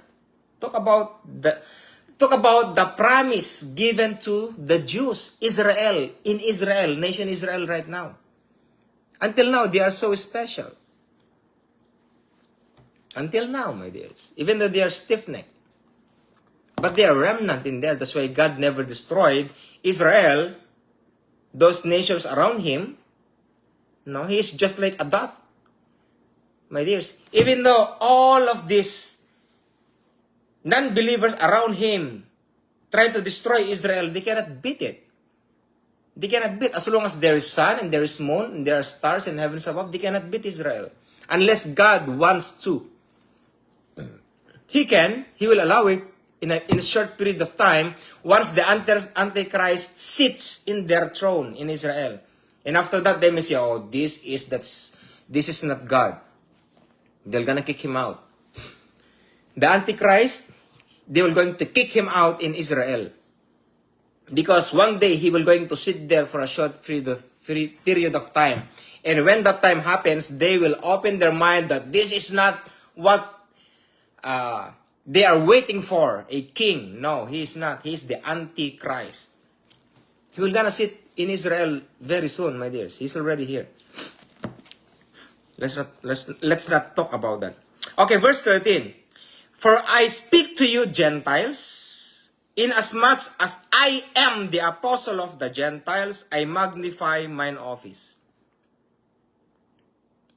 Talk about the promise given to the Jews, Israel, in Israel, nation Israel right now. Until now, they are so special. Until now, my dears. Even though they are stiff-necked. But they are remnant in there. That's why God never destroyed Israel, those nations around him. No, he is just like a dot. My dears, even though all of these non-believers around him try to destroy Israel, they cannot beat it. They cannot beat. As long as there is sun and there is moon and there are stars in heavens above, they cannot beat Israel. Unless God wants to. He will allow it in a short period of time once the Antichrist sits in their throne in Israel. And after that, they may say, oh, this is not God. They're gonna kick him out. The Antichrist, they were going to kick him out in Israel. Because one day, he will going to sit there for a short period of time. And when that time happens, they will open their mind that this is not what they are waiting for, a king. No, he is not. He is the Antichrist. He will gonna sit in Israel very soon, my dears. He's already here. Let's not talk about that. Okay, verse 13. For I speak to you, Gentiles, inasmuch as I am the apostle of the Gentiles, I magnify mine office.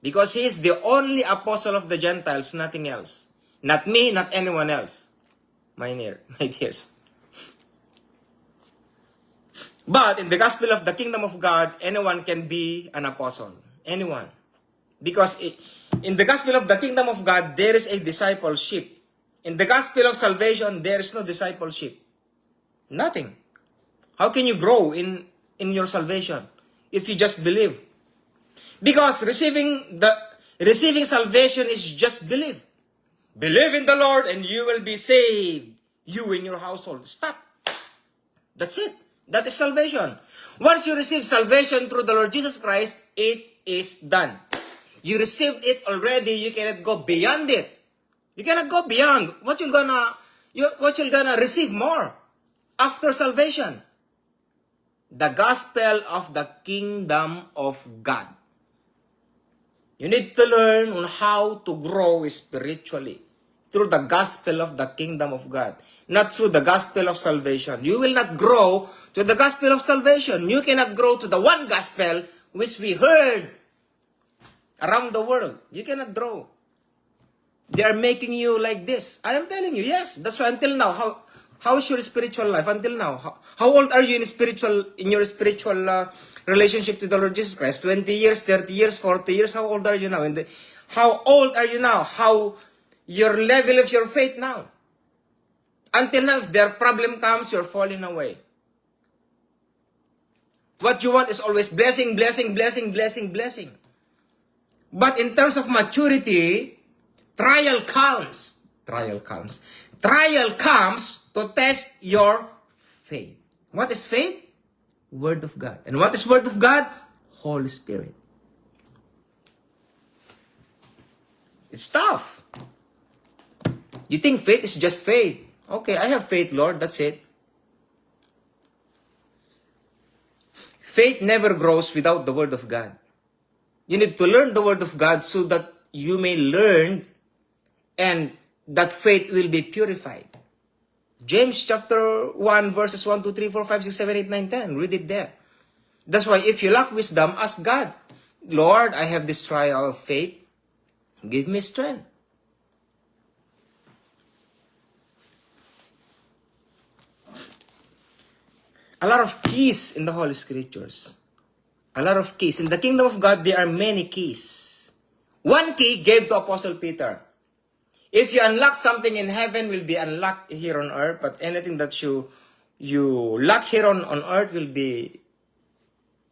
Because he is the only apostle of the Gentiles, nothing else. Not me, not anyone else. My dears. But in the gospel of the kingdom of God, anyone can be an apostle. Anyone. Because in the gospel of the kingdom of God, there is a discipleship. In the gospel of salvation, there is no discipleship. Nothing. How can you grow in your salvation if you just believe? Because receiving salvation is just believe. Believe in the Lord and you will be saved. You and your household. Stop. That's it. That is salvation. Once you receive salvation through the Lord Jesus Christ, it is done. You received it already. You cannot go beyond it. You cannot go beyond. What you're gonna receive more after salvation? The gospel of the kingdom of God. You need to learn on how to grow spiritually through the gospel of the kingdom of God, not through the gospel of salvation. You will not grow to the gospel of salvation. You cannot grow to the one gospel which we heard around the world. You cannot grow. They are making you like this. I am telling you, yes. That's why until now, how is your spiritual life until now? How old are you in your spiritual relationship to the Lord Jesus Christ? 20 years, 30 years, 40 years? How old are you now? How old are you now? How your level of your faith now? Until now, if their problem comes, you're falling away. What you want is always blessing, blessing, blessing, blessing, blessing. But in terms of maturity, trial comes. Trial comes. Trial comes to test your faith. What is faith? Word of God. And what is Word of God? Holy Spirit. It's tough. You think faith is just faith. Okay, I have faith, Lord. That's it. Faith never grows without the Word of God. You need to learn the Word of God so that you may learn and that faith will be purified. James chapter 1 verses 1, 2, 3, 4, 5, 6, 7, 8, 9, 10. Read it there. That's why if you lack wisdom, ask God. Lord, I have this trial of faith. Give me strength. A lot of keys in the Holy Scriptures. A lot of keys. In the kingdom of God, there are many keys. One key gave to Apostle Peter. If you unlock something in heaven, will be unlocked here on earth. But anything that you lock here on earth will be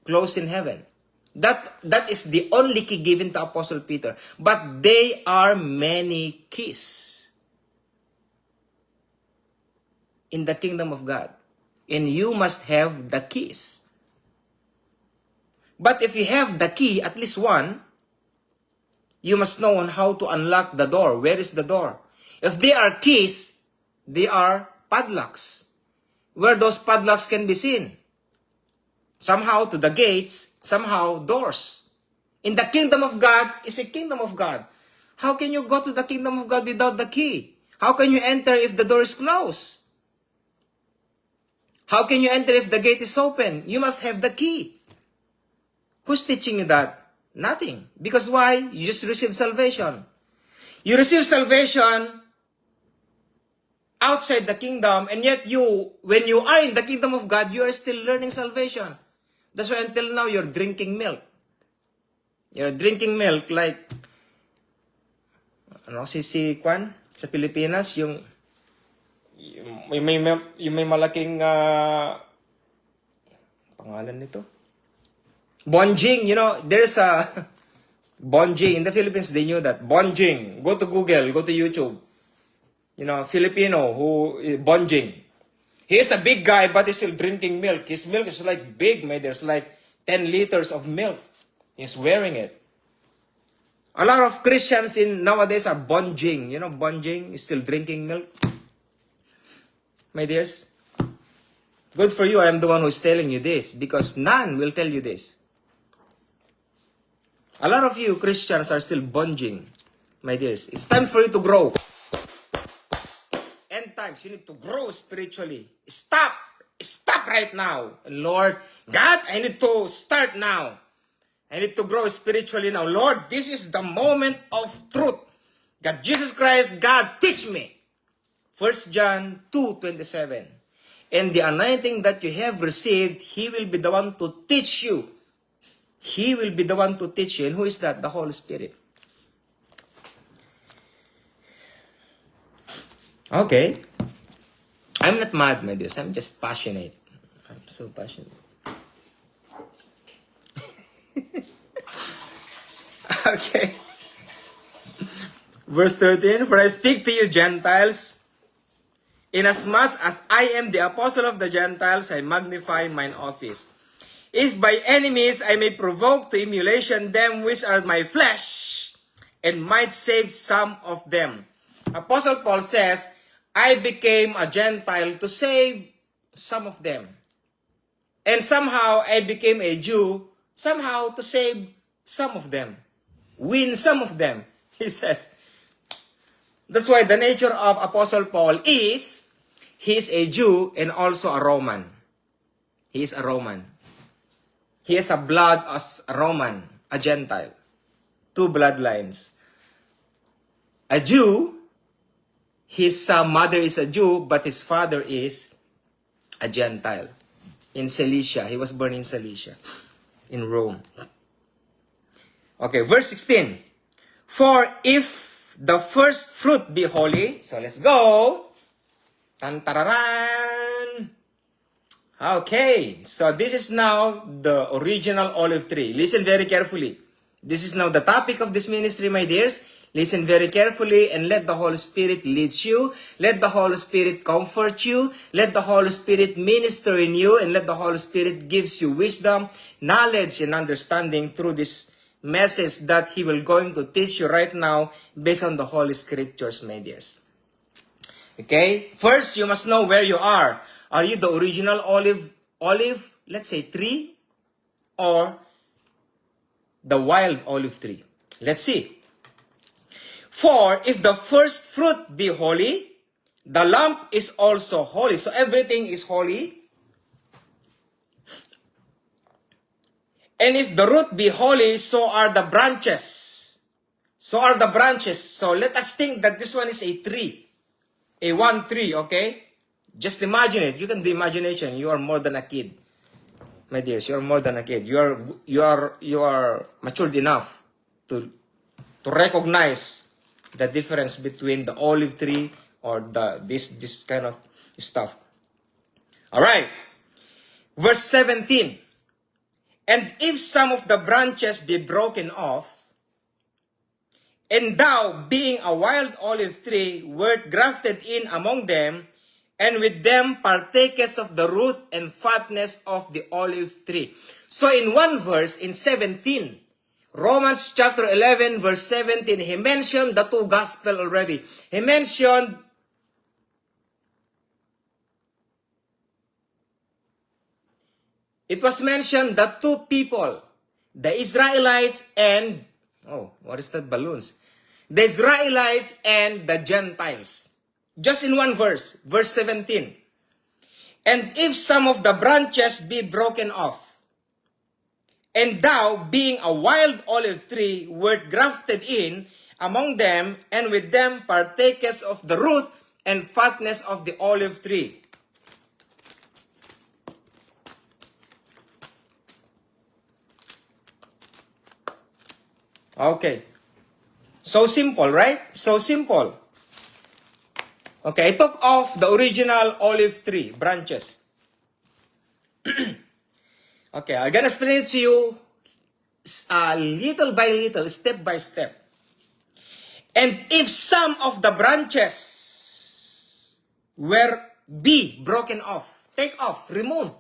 closed in heaven. That is the only key given to Apostle Peter. But they are many keys in the kingdom of God. And you must have the keys. But if you have the key, at least one, you must know on how to unlock the door. Where is the door? If they are keys, they are padlocks. Where those padlocks can be seen. Somehow to the gates, somehow doors. In the kingdom of God is a kingdom of God. How can you go to the kingdom of God without the key? How can you enter if the door is closed? How can you enter if the gate is open? You must have the key. Who's teaching you that? Nothing. Because why? You just received salvation. You receive salvation outside the kingdom, and yet when you are in the kingdom of God, you are still learning salvation. That's why until now, you're drinking milk. You're drinking milk like, si Kwan, sa Pilipinas, yung may malaking, pangalan nito? Bonjing, there's a Bonjing. In the Philippines, they knew that. Bonjing. Go to Google, go to YouTube. Filipino Bonjing. He is a big guy, but he's still drinking milk. His milk is like big, man. There's like 10 liters of milk. He's wearing it. A lot of Christians nowadays are Bonjing. Bonjing is still drinking milk. My dears, good for you. I am the one who is telling you this because none will tell you this. A lot of you Christians are still bunging, my dears. It's time for you to grow. End times, you need to grow spiritually. Stop right now. Lord, God, I need to start now. I need to grow spiritually now. Lord, this is the moment of truth. God, Jesus Christ, God, teach me. 1 John 2:27. And the anointing that you have received, He will be the one to teach you. He will be the one to teach you. And who is that? The Holy Spirit. Okay. I'm not mad, my dears. I'm just passionate. I'm so passionate. Okay. Verse 13. For I speak to you, Gentiles, inasmuch as I am the apostle of the Gentiles, I magnify mine office. If by any means I may provoke to emulation them which are my flesh, and might save some of them. Apostle Paul says, I became a Gentile to save some of them. And somehow I became a Jew, somehow to save some of them. Win some of them, he says. That's why the nature of Apostle Paul is, he is a Jew and also a Roman. He is a Roman. He has a blood as a Roman, a Gentile. Two bloodlines. A Jew, his mother is a Jew, but his father is a Gentile. In Cilicia. He was born in Cilicia, in Rome. Okay, verse 16. For if the first fruit be holy, so let's go. Tantararan. Okay, so this is now the original olive tree. Listen very carefully. This is now the topic of this ministry, my dears. Listen very carefully and let the Holy Spirit lead you. Let the Holy Spirit comfort you. Let the Holy Spirit minister in you. And let the Holy Spirit gives you wisdom, knowledge, and understanding through this message that He will going to teach you right now based on the Holy Scriptures, my dears. Okay? First, you must know where you are. Are you the original olive, let's say tree, or the wild olive tree? Let's see. For if the first fruit be holy, the lump is also holy. So everything is holy. And if the root be holy, so are the branches. So are the branches. So let us think that this one is a tree. A one tree, okay? Just imagine it. You can do imagination. You are more than a kid. My dears, you are more than a kid. You are matured enough to recognize the difference between the olive tree or this kind of stuff. All right. Verse 17. And if some of the branches be broken off, and thou, being a wild olive tree, wert grafted in among them, and with them partakest of the root and fatness of the olive tree. So in one verse, in 17, Romans chapter 11, verse 17, he mentioned the two gospel already. He mentioned it was mentioned the two people, the Israelites and, what is that, balloons? The Israelites and the Gentiles. Just in one verse, verse 17. And if some of the branches be broken off, and thou, being a wild olive tree, wert grafted in among them, and with them partakest of the root and fatness of the olive tree. Okay. So simple, right? So simple. Okay, I took off the original olive tree branches. Okay, I'm gonna explain it to you little by little, step by step. And if some of the branches be broken off, take off, removed,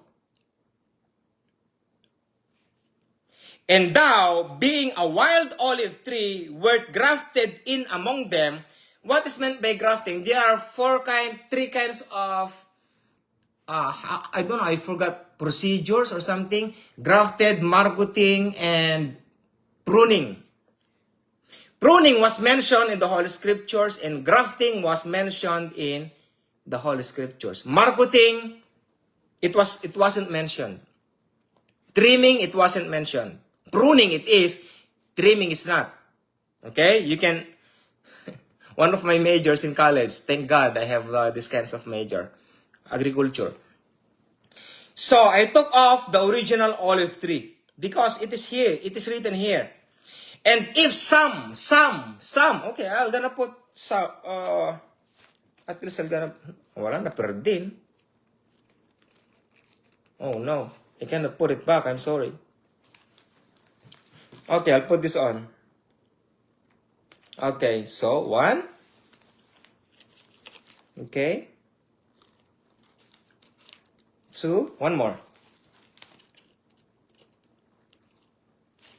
and thou, being a wild olive tree, wert grafted in among them. What is meant by grafting? There are three kinds of, I don't know, I forgot, procedures or something. Grafted, marketing, and pruning. Pruning was mentioned in the Holy Scriptures, and grafting was mentioned in the Holy Scriptures. Marketing, it wasn't mentioned. Trimming, it wasn't mentioned. Pruning, it is. Trimming is not. Okay? You can... One of my majors in college, thank God I have this kinds of major. Agriculture. So, I took off the original olive tree. Because it is here. It is written here. And if some, okay, I'm gonna put some, at least I'm gonna, wala na, perdin. Oh no, I cannot put it back, I'm sorry. Okay, I'll put this on. Okay, so, 1. Okay. 2, 1 more.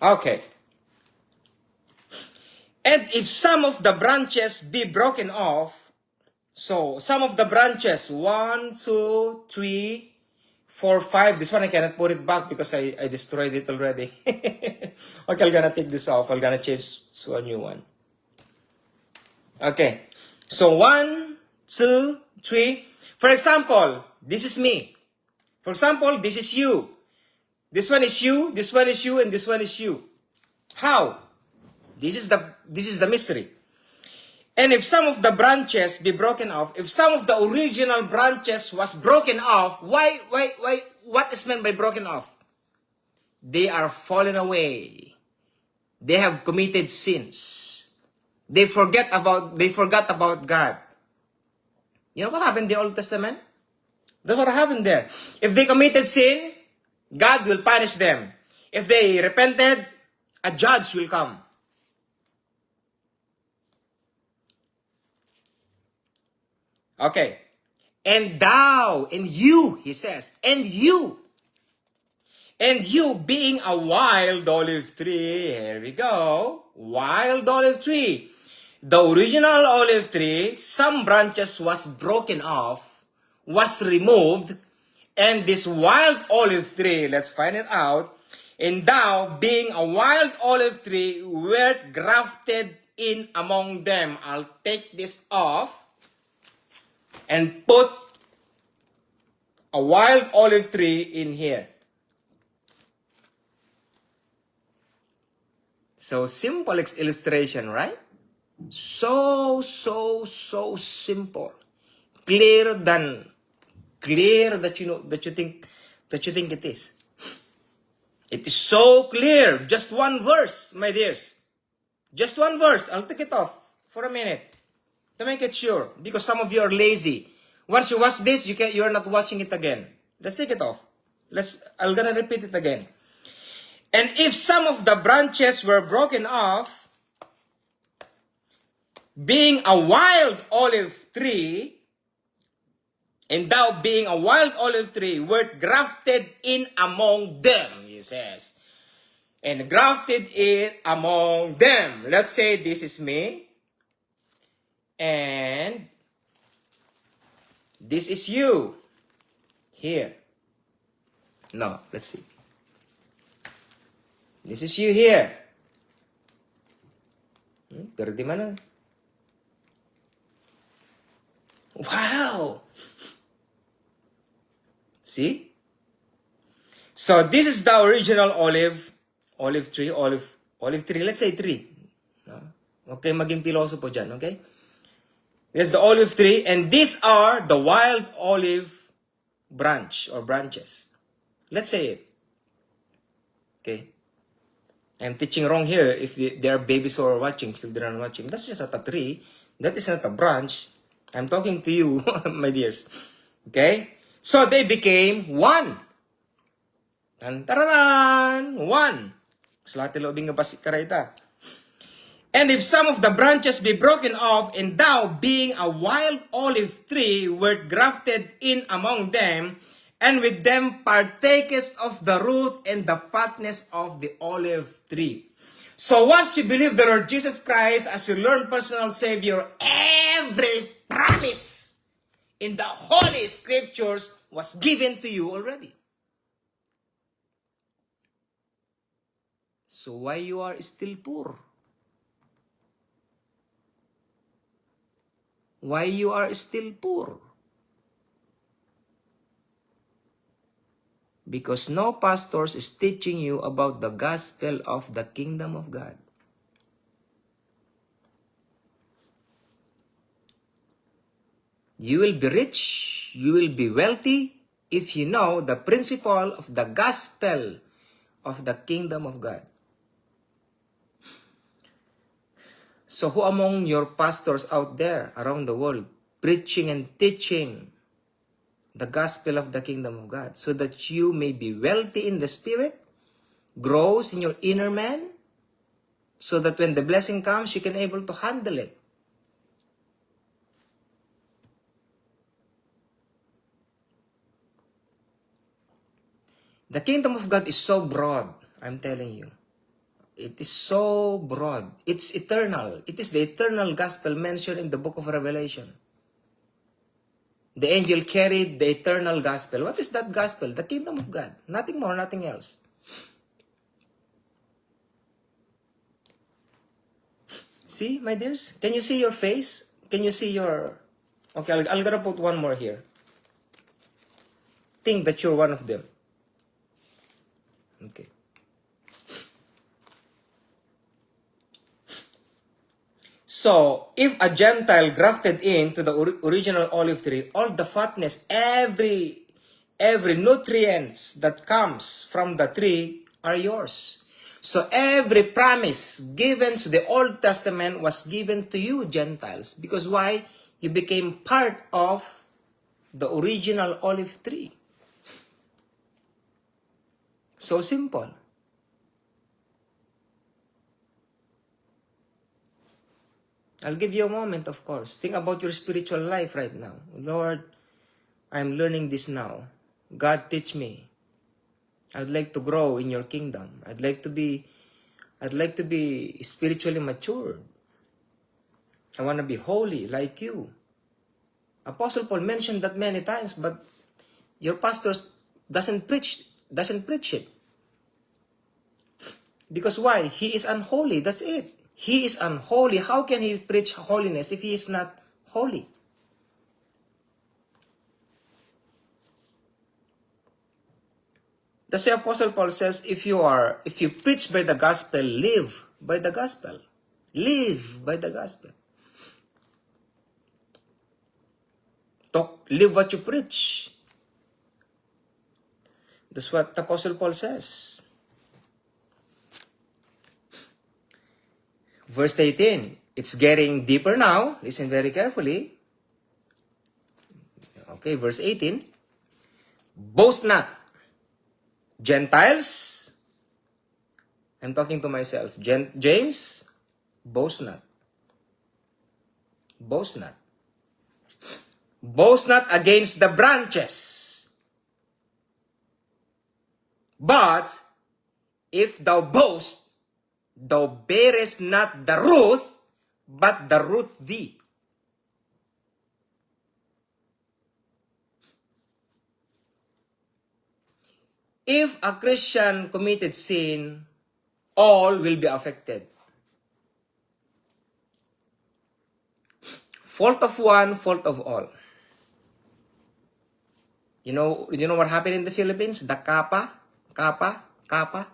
Okay. And if some of the branches be broken off, so some of the branches, 1, 2, 3, 4, 5. This one I cannot put it back because I destroyed it already. Okay, I'm gonna take this off. I'm gonna change to a new one. Okay. So 1, 2, 3. For example, this is me. For example, this is you. This one is you, this one is you, and this one is you. How? This is the mystery. And if some of the branches be broken off, if some of the original branches was broken off, why, what is meant by broken off? They are fallen away. They have committed sins. They forgot about God. You know what happened in the Old Testament? That's what happened there. If they committed sin, God will punish them. If they repented, a judge will come. Okay. And thou, and you, he says, and you being a wild olive tree, here we go, wild olive tree. The original olive tree, some branches was broken off, was removed, and this wild olive tree, let's find it out, and thou being a wild olive tree, wert grafted in among them. I'll take this off and put a wild olive tree in here. So simple illustration, right? So simple. Clear that you think it is. It is so clear. Just one verse, my dears. Just one verse. I'll take it off for a minute to make it sure, because some of you are lazy. Once you watch this, you are not watching it again. Let's take it off. I'm gonna repeat it again. And if some of the branches were broken off, being a wild olive tree, and thou being a wild olive tree, wert grafted in among them, he says. And grafted in among them. Let's say this is me. And this is you. Here. No, let's see. This is you here. Pero di mana? Wow! See? So this is the original olive tree. Let's say tree. Okay, maging piloso po dyan, okay? There's the olive tree, and these are the wild olive branch or branches. Let's say it. Okay? I'm teaching wrong here if there are babies who are watching, children are watching. That's just not a tree. That is not a branch. I'm talking to you, my dears. Okay? So they became one. Tantararan! One. Slati lobing nga basik karayta. And if some of the branches be broken off, and thou being a wild olive tree, wert grafted in among them, and with them partakest of the root and the fatness of the olive tree. So once you believe the Lord Jesus Christ as your Lord personal Savior, every promise in the Holy Scriptures was given to you already. So why you are still poor? Why you are still poor? Because no pastors is teaching you about the gospel of the kingdom of God. You will be rich, you will be wealthy, if you know the principle of the gospel of the kingdom of God. So who among your pastors out there around the world preaching and teaching the gospel of the kingdom of God, so that you may be wealthy in the spirit, grows in your inner man, so that when the blessing comes, you can able to handle it. The kingdom of God is so broad, I'm telling you. It is so broad. It's eternal. It is the eternal gospel mentioned in the book of Revelation. The angel carried the eternal gospel. What is that gospel? The kingdom of God. Nothing more, nothing else. See, my dears? Can you see your face? Can you see your... Okay, I'm gonna put one more here. Think that you're one of them. Okay. So, if a Gentile grafted into the original olive tree, all the fatness, every nutrients that comes from the tree are yours. So, every promise given to the Old Testament was given to you, Gentiles. Because why? You became part of the original olive tree. So simple. I'll give you a moment, of course. Think about your spiritual life right now. Lord, I'm learning this now. God, teach me. I'd like to grow in your kingdom. I'd like to be spiritually matured. I want to be holy like you. Apostle Paul mentioned that many times, but your pastors doesn't preach it. Because why? He is unholy. That's it. He is unholy. How can he preach holiness if he is not holy? That's why Apostle Paul says, if you preach by the gospel, live by the gospel. Live by the gospel. Live what you preach. That's what Apostle Paul says. Verse 18. It's getting deeper now. Listen very carefully. Okay, verse 18. Boast not, Gentiles. I'm talking to myself. James, boast not. Boast not. Boast not against the branches. But if thou boast, thou bearest not the root, but the root thee. If a Christian committed sin, all will be affected. Fault of one, fault of all. You know what happened in the Philippines? The kapa. Nakapa-kapa.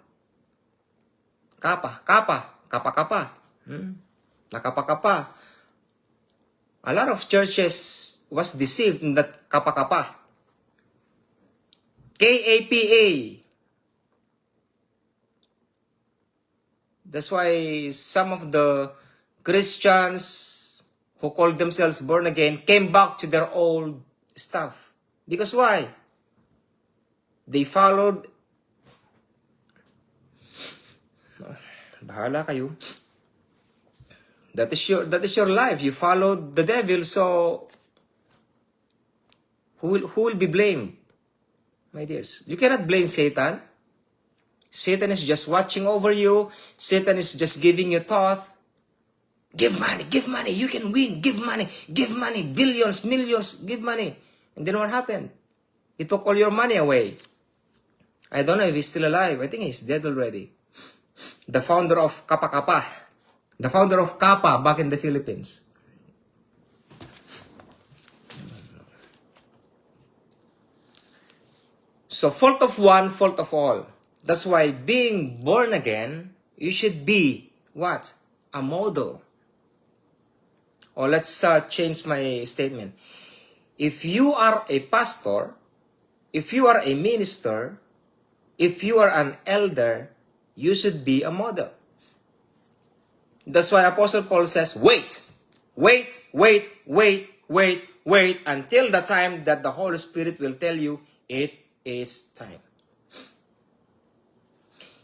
A lot of churches was deceived in that kapa-kapa. K-A-P-A. That's why some of the Christians who called themselves born again came back to their old stuff. Because why? They followed... Bahala kayo. That is your life. You followed the devil, so who will be blamed? My dears, you cannot blame Satan. Satan is just watching over you. Satan is just giving you thought. Give money, you can win. Give money, billions, millions, give money. And then what happened? He took all your money away. I don't know if he's still alive. I think he's dead already. The founder of Kapa-Kapa. The founder of Kapa back in the Philippines. So, fault of one, fault of all. That's why being born again, you should be, what? A model. Or let's change my statement. If you are a pastor, if you are a minister, if you are an elder, you should be a model. That's why Apostle Paul says, wait until the time that the Holy Spirit will tell you it is time.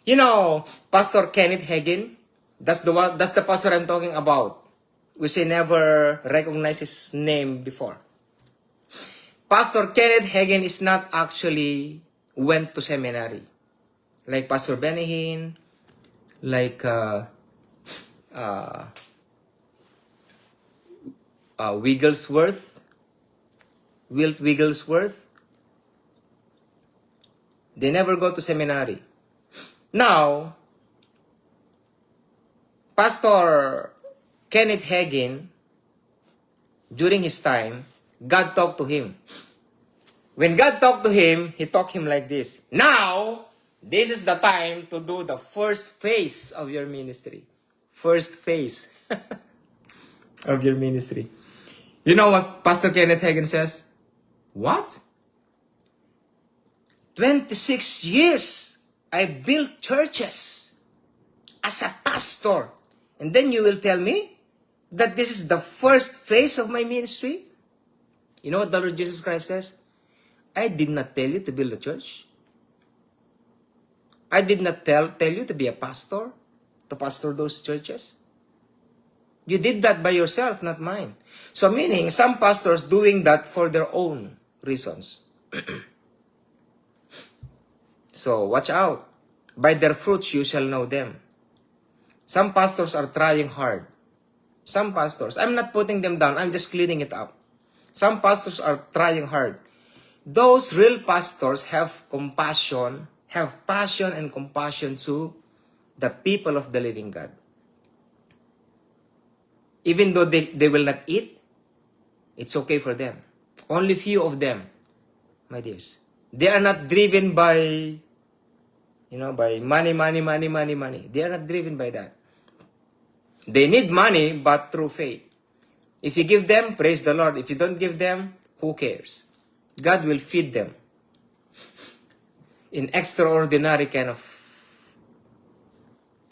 You know, Pastor Kenneth Hagin, that's the pastor I'm talking about. We say never recognize his name before. Pastor Kenneth Hagin is not actually went to seminary. Like Pastor Benny Hinn, like Wigglesworth, Wilt Wigglesworth. They never go to seminary. Now, Pastor Kenneth Hagin during his time, God talked to him. When God talked to him, he talked him like this. Now, this is the time to do the first phase of your ministry. First phase of your ministry. You know what Pastor Kenneth Hagin says? What? 26 years I built churches as a pastor. And then you will tell me that this is the first phase of my ministry? You know what the Lord Jesus Christ says? I did not tell you to build a church. I did not tell you to be a pastor, to pastor those churches. You did that by yourself, not mine. So meaning, some pastors doing that for their own reasons. So watch out. By their fruits you shall know them. Some pastors are trying hard. Some pastors, I'm not putting them down, I'm just cleaning it up. Some pastors are trying hard. Those real pastors have compassion, have passion and compassion to the people of the living God. Even though they will not eat, it's okay for them. Only few of them, my dears. They are not driven by, by money. They are not driven by that. They need money, but through faith. If you give them, praise the Lord. If you don't give them, who cares? God will feed them in extraordinary kind of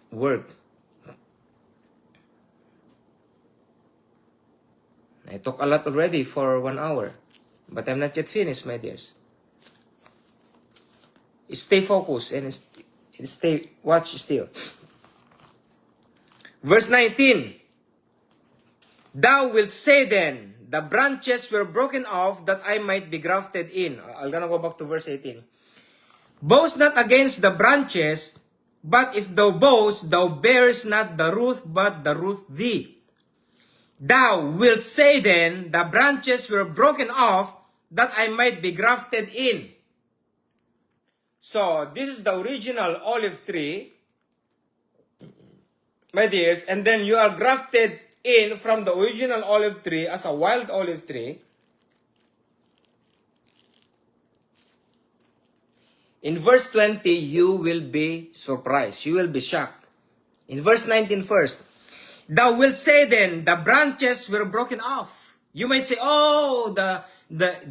work. I talk a lot already for 1 hour, but I'm not yet finished, my dears. Stay focused and watch still. Verse 19. Thou wilt say then, the branches were broken off that I might be grafted in. I'm gonna go back to verse 18. Boast not against the branches, but if thou boast, thou bearest not the root, but the root thee. Thou wilt say then, the branches were broken off that I might be grafted in. So, this is the original olive tree, my dears, and then you are grafted in from the original olive tree as a wild olive tree. In verse 20, you will be surprised. You will be shocked. In verse 19 first, thou wilt say then, the branches were broken off. You might say, oh, the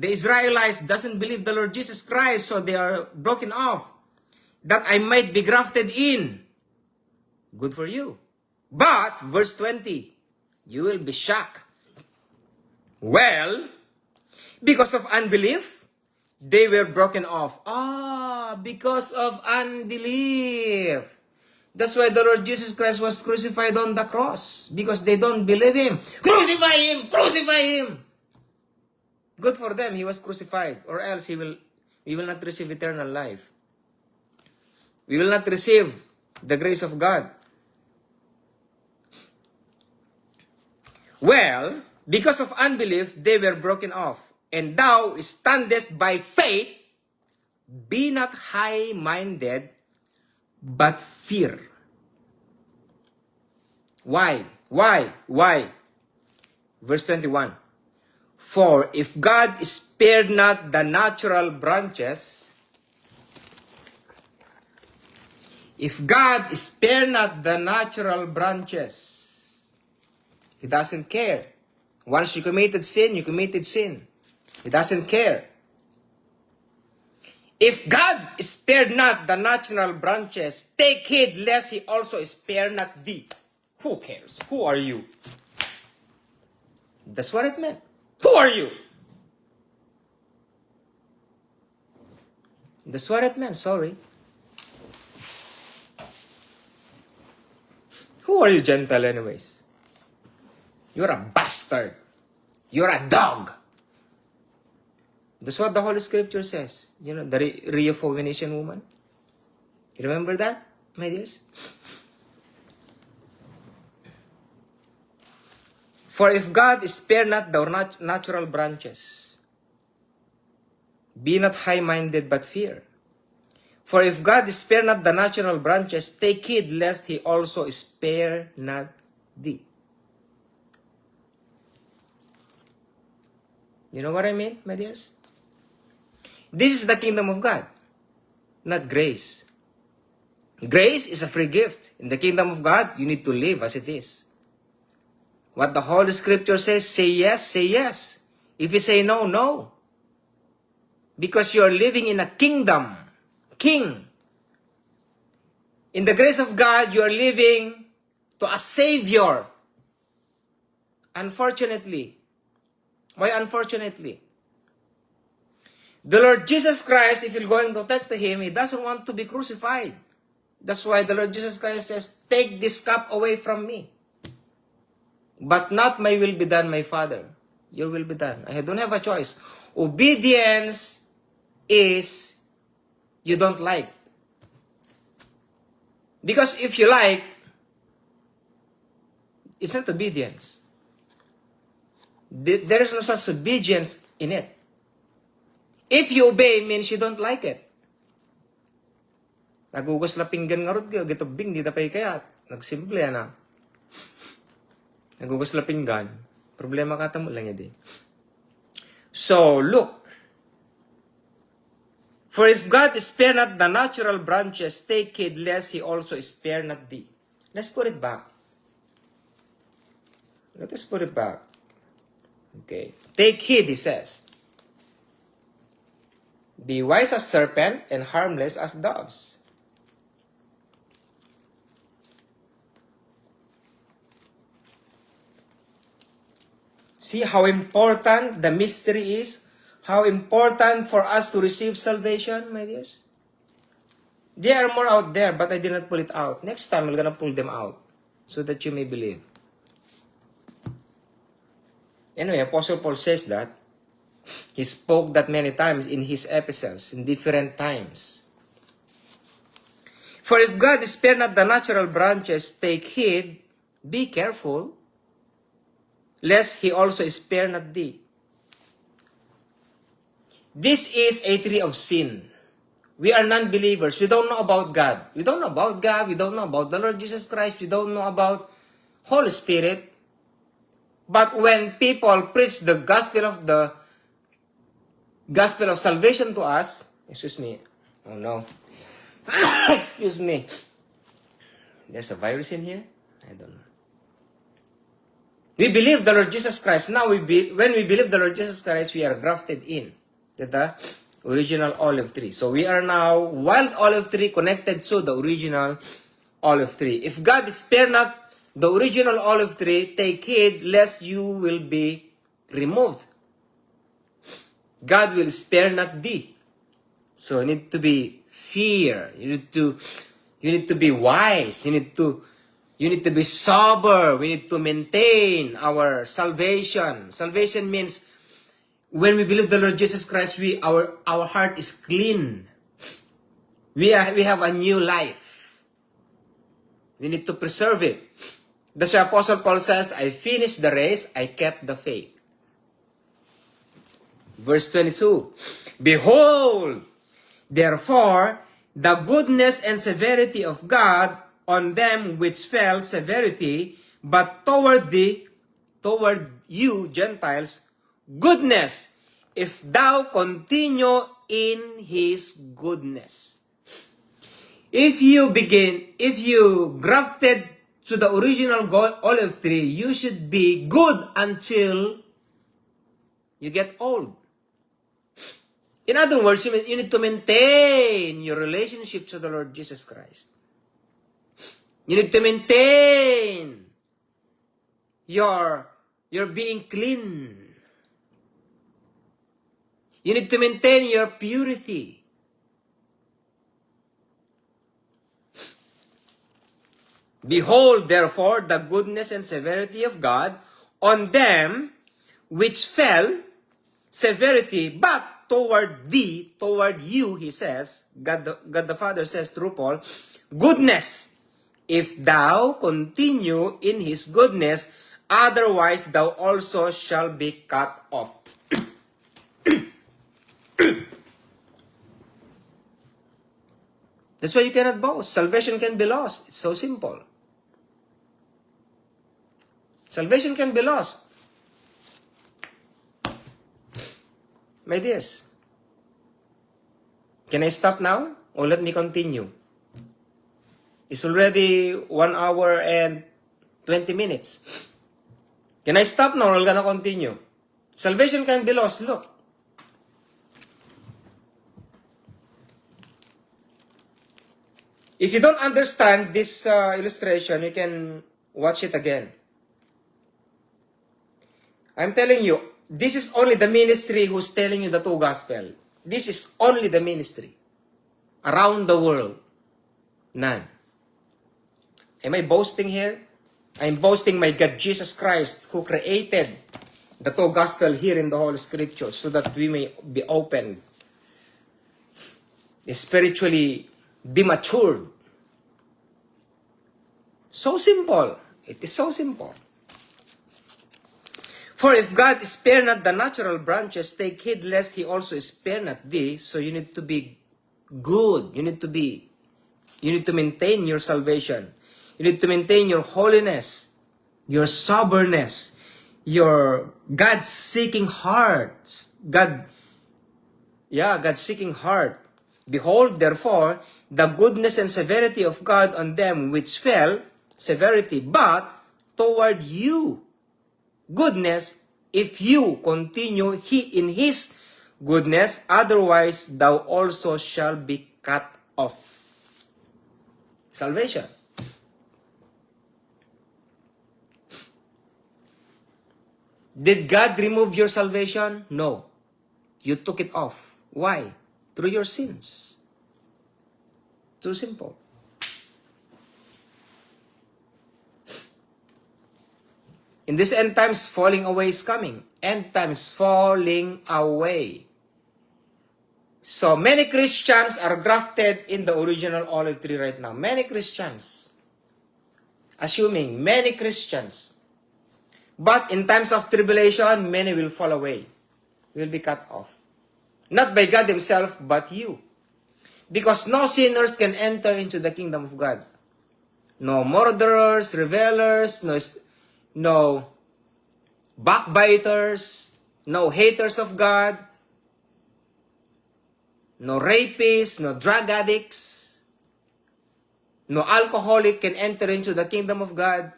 Israelites doesn't believe the Lord Jesus Christ, so they are broken off, that I might be grafted in. Good for you. But, verse 20, you will be shocked. Well, because of unbelief, they were broken off. Because of unbelief. That's why the Lord Jesus Christ was crucified on the cross. Because they don't believe Him. Crucify Him! Crucify Him! Good for them, He was crucified. Or else we will not receive eternal life. We will not receive the grace of God. Well, because of unbelief, they were broken off. And thou standest by faith, be not high-minded, but fear. Why? Verse 21. For if God spared not the natural branches, if God spared not the natural branches, He doesn't care. Once you committed sin, you committed sin. He doesn't care. If God spared not the natural branches, take heed lest He also spare not thee. Who cares? Who are you? That's what it meant. Who are you? That's what it meant, sorry. Who are you, Gentile, anyways? You're a bastard. You're a dog. That's what the Holy Scripture says. You know, the Rehoboam woman. You remember that, my dears? For if God spare not the natural branches, be not high-minded but fear. For if God spare not the natural branches, take heed lest He also spare not thee. You know what I mean, my dears? This is the kingdom of God, not grace. Grace is a free gift. In the kingdom of God, you need to live as it is. What the Holy Scripture says, say yes, say yes. If you say no, no. Because you are living in a kingdom. King. In the grace of God, you are living to a Savior. Unfortunately. Why unfortunately? The Lord Jesus Christ, if you're going to talk to Him, He doesn't want to be crucified. That's why the Lord Jesus Christ says, take this cup away from me. But not my will be done, my Father. Your will be done. I don't have a choice. Obedience is you don't like. Because if you like, it's not obedience. There is no such obedience in it. If you obey, means you don't like it. Nagugos na pinggan nga rod, gitubing, di na pa'y kaya. Nagsimple na. Nagugos na pinggan. Problema kata mo lang yun. So, look. For if God spare not the natural branches, take heed lest He also spare not thee. Let's put it back. Let us put it back. Okay. Take heed, He says. Be wise as serpent and harmless as doves. See how important the mystery is? How important for us to receive salvation, my dears? There are more out there, but I did not pull it out. Next time, I'm gonna pull them out so that you may believe. Anyway, Apostle Paul says that. He spoke that many times in his epistles, in different times. For if God spare not the natural branches, take heed, be careful, lest He also spare not thee. This is a tree of sin. We are non-believers. We don't know about God. We don't know about God. We don't know about the Lord Jesus Christ. We don't know about Holy Spirit. But when people preach the gospel of salvation to us, excuse me, oh no, excuse me, there's a virus in here? I don't know. We believe the Lord Jesus Christ. Now, when we believe the Lord Jesus Christ, we are grafted in to the original olive tree. So we are now wild olive tree connected to the original olive tree. If God spare not the original olive tree, take heed lest you will be removed. God will spare not thee. So you need to be fear. You need to be wise. You need to be sober. We need to maintain our salvation. Salvation means when we believe the Lord Jesus Christ, our heart is clean. We have a new life. We need to preserve it. That's why Apostle Paul says, I finished the race, I kept the faith. Verse 22, behold, therefore, the goodness and severity of God on them which fell severity, but toward you, Gentiles, goodness, if thou continue in His goodness. If you grafted to the original olive tree, you should be good until you get old. In other words, you need to maintain your relationship to the Lord Jesus Christ. You need to maintain your being clean. You need to maintain your purity. Behold, therefore, the goodness and severity of God on them which fell, severity, but toward thee, toward you, He says, God the Father says through Paul, goodness, if thou continue in His goodness, otherwise thou also shalt be cut off. That's why you cannot boast. Salvation can be lost. It's so simple. Salvation can be lost. my dears? Can I stop now? Or let me continue? It's already 1 hour and 20 minutes. Can I stop now or I'm gonna continue? Salvation can be lost. Look. If you don't understand this illustration, you can watch it again. I'm telling you, this is only the ministry who's telling you the true gospel. This is only the ministry. Around the world. None. Am I boasting here? I'm boasting my God, Jesus Christ, who created the true gospel here in the Holy Scriptures so that we may be opened, spiritually be matured. So simple. It is so simple. For if God spare not the natural branches, take heed lest he also spare not thee. So you need to be good. You need to maintain your salvation. You need to maintain your holiness, your soberness, your God-seeking heart. God-seeking heart. Behold, therefore, the goodness and severity of God on them which fell, severity, but toward you, goodness, if you continue in his goodness, otherwise thou also shall be cut off. Salvation. Did God remove your salvation? No. You took it off. Why? Through your sins. Too simple. In this end times, falling away is coming. End times, falling away. So, many Christians are grafted in the original olive tree right now. Many Christians. Assuming, many Christians. But in times of tribulation, many will fall away. Will be cut off. Not by God himself, but you. Because no sinners can enter into the kingdom of God. No murderers, revelers, no backbiters, no haters of God, no rapists, no drug addicts, no alcoholic can enter into the kingdom of God.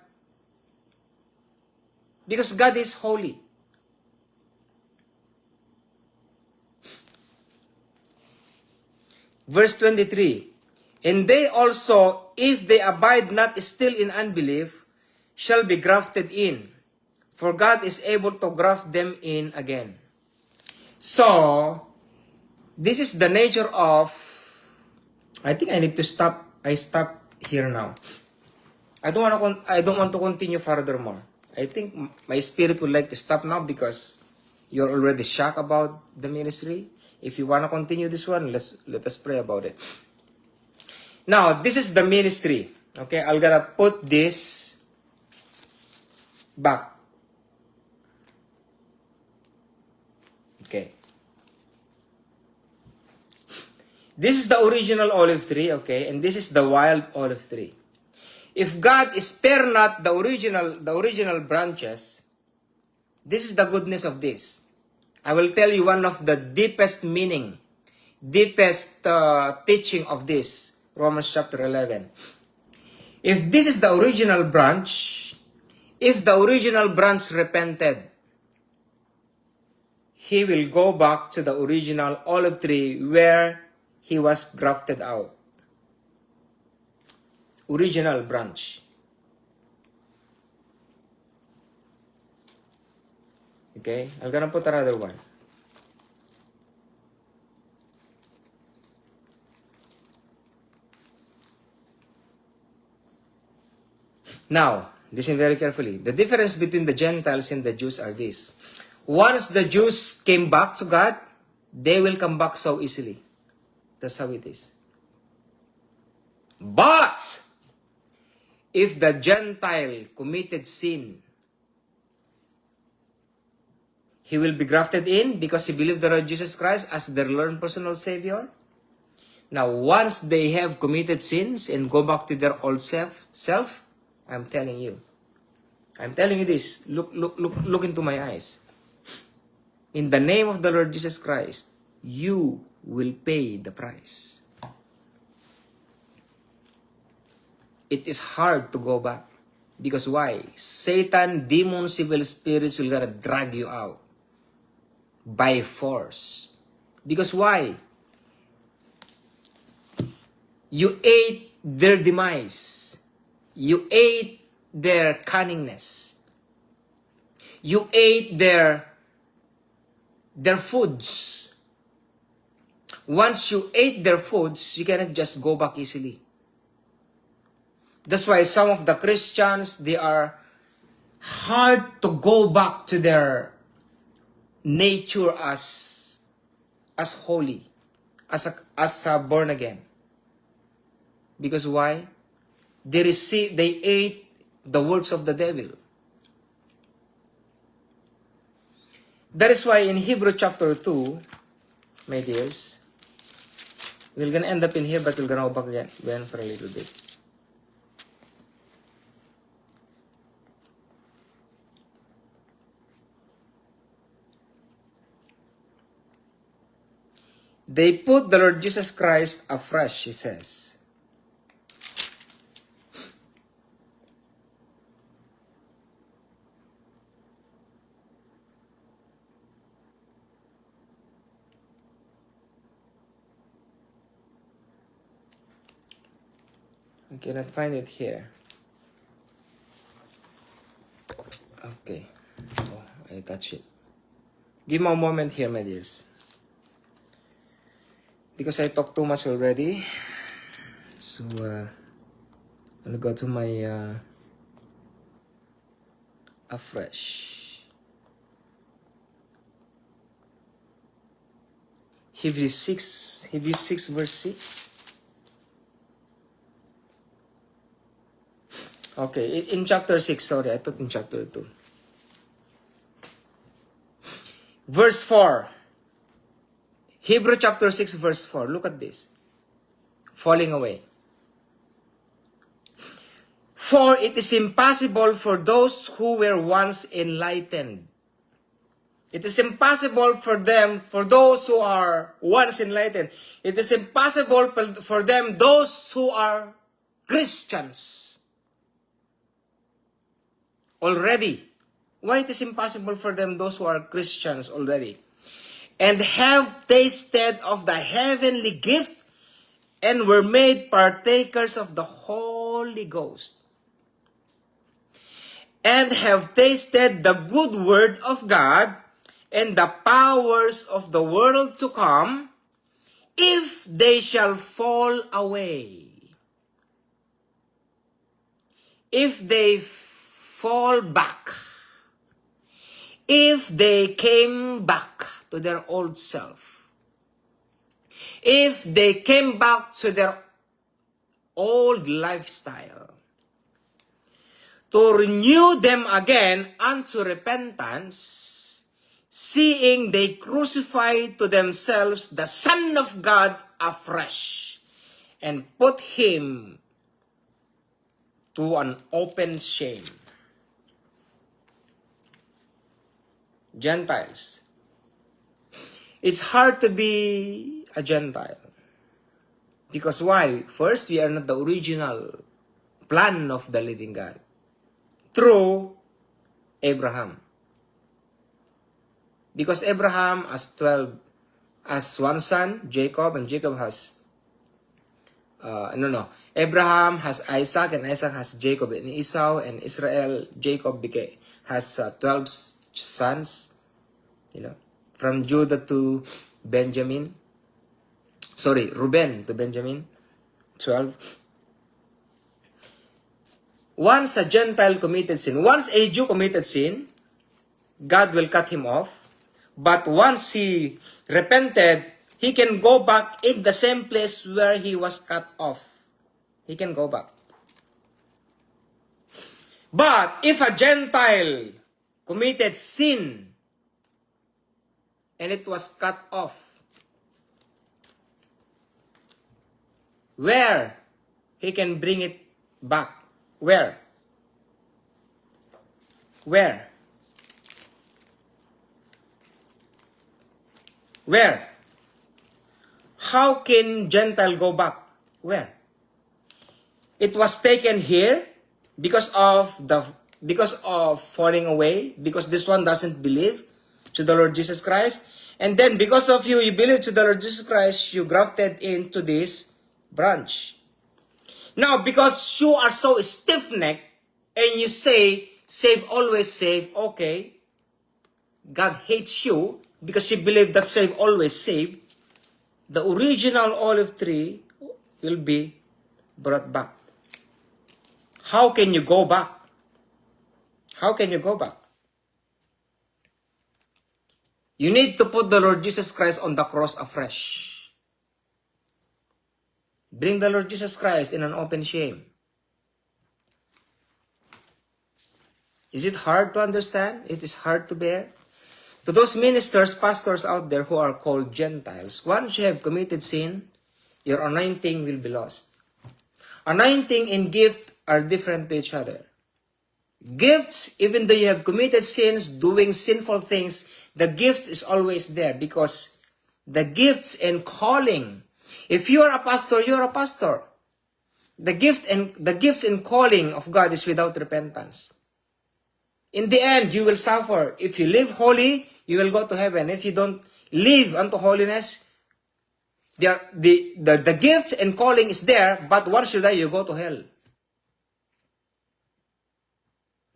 Because God is holy. Verse 23, and they also, if they abide not still in unbelief, shall be grafted in, for God is able to graft them in again. So, this is the nature of, I think I need to stop. I stop here now. I don't want to continue furthermore. I think my spirit would like to stop now because you're already shocked about the ministry. If you want to continue this one, let us pray about it. Now, this is the ministry. Okay, I'm gonna put this back. Okay. This is the original olive tree, okay, and this is the wild olive tree. If God spare not the original branches, this is the goodness of this. I will tell you one of the deepest meaning, deepest teaching of this, Romans chapter 11. If this is the original branch, if the original branch repented, he will go back to the original olive tree where he was grafted out. Original branch. Okay, I'm gonna put another one. Now, listen very carefully. The difference between the Gentiles and the Jews are this. Once the Jews came back to God, they will come back so easily. That's how it is. But, if the Gentile committed sin, he will be grafted in because he believed the Lord Jesus Christ as their Lord and personal Savior. Now, once they have committed sins and go back to their old self, I'm telling you this. Look into my eyes. in the name of the Lord Jesus Christ, you will pay the price. It is hard to go back. Because why? Satan, demons, evil spirits will gonna drag you out by force. Because why? You ate their demise. You ate their cunningness. You ate their foods. Once you ate their foods, you cannot just go back easily. That's why some of the Christians, they are hard to go back to their nature as holy, as born again. Because why? They ate the works of the devil. That is why in Hebrew chapter 2, my dears, we're gonna end up in here, but we're gonna go back again for a little bit. They put the Lord Jesus Christ afresh, he says. I cannot find it here. Okay. Oh, I touch it. Give me a moment here, my dears. Because I talked too much already. So, I'll go to my afresh. Hebrews 6 verse 6. Okay, in chapter 6, sorry, I thought in chapter 2. Verse 4. Hebrew chapter 6 verse 4. Look at this. Falling away. For it is impossible for those who were once enlightened. It is impossible for those who are once enlightened. It is impossible for them, those who are Christians already. Why it is impossible for them, those who are Christians already? And have tasted of the heavenly gift and were made partakers of the Holy Ghost. And have tasted the good word of God and the powers of the world to come, if they shall fall away. If they fall back. If they came back to their old self. If they came back to their old lifestyle. To renew them again unto repentance, seeing they crucify to themselves the Son of God afresh, and put him to an open shame. Gentiles. It's hard to be a Gentile. Because why? First, we are not the original plan of the living God. Through Abraham. Because Abraham has one son, Jacob, and Jacob has Abraham has Isaac, and Isaac has Jacob and Esau, and Israel, Jacob has 12 sons, from Judah to Benjamin. Sorry, Reuben to Benjamin, 12. Once a Gentile committed sin, once a Jew committed sin, God will cut him off. But once he repented, he can go back in the same place where he was cut off. He can go back. But if a Gentile committed sin and it was cut off, where he can bring it back? Where? Where? How can Gentile go back? Where? It was taken here because of falling away, because this one doesn't believe to the Lord Jesus Christ. And then because of you believe to the Lord Jesus Christ, you grafted into this branch. Now, because you are so stiff-necked and you say, save, always save, okay, God hates you because you believe that save, always save, the original olive tree will be brought back. How can you go back? How can you go back? You need to put the Lord Jesus Christ on the cross afresh. Bring the Lord Jesus Christ in an open shame. Is it hard to understand? It is hard to bear. To those ministers, pastors out there who are called Gentiles, once you have committed sin, your anointing will be lost. Anointing and gift are different to each other. Gifts, even though you have committed sins, doing sinful things, the gift is always there because the gifts and calling. If you are a pastor, you are a pastor. The gifts and calling of God is without repentance. In the end, you will suffer. If you live holy, you will go to heaven. If you don't live unto holiness, the gifts and calling is there, but once you die, you go to hell.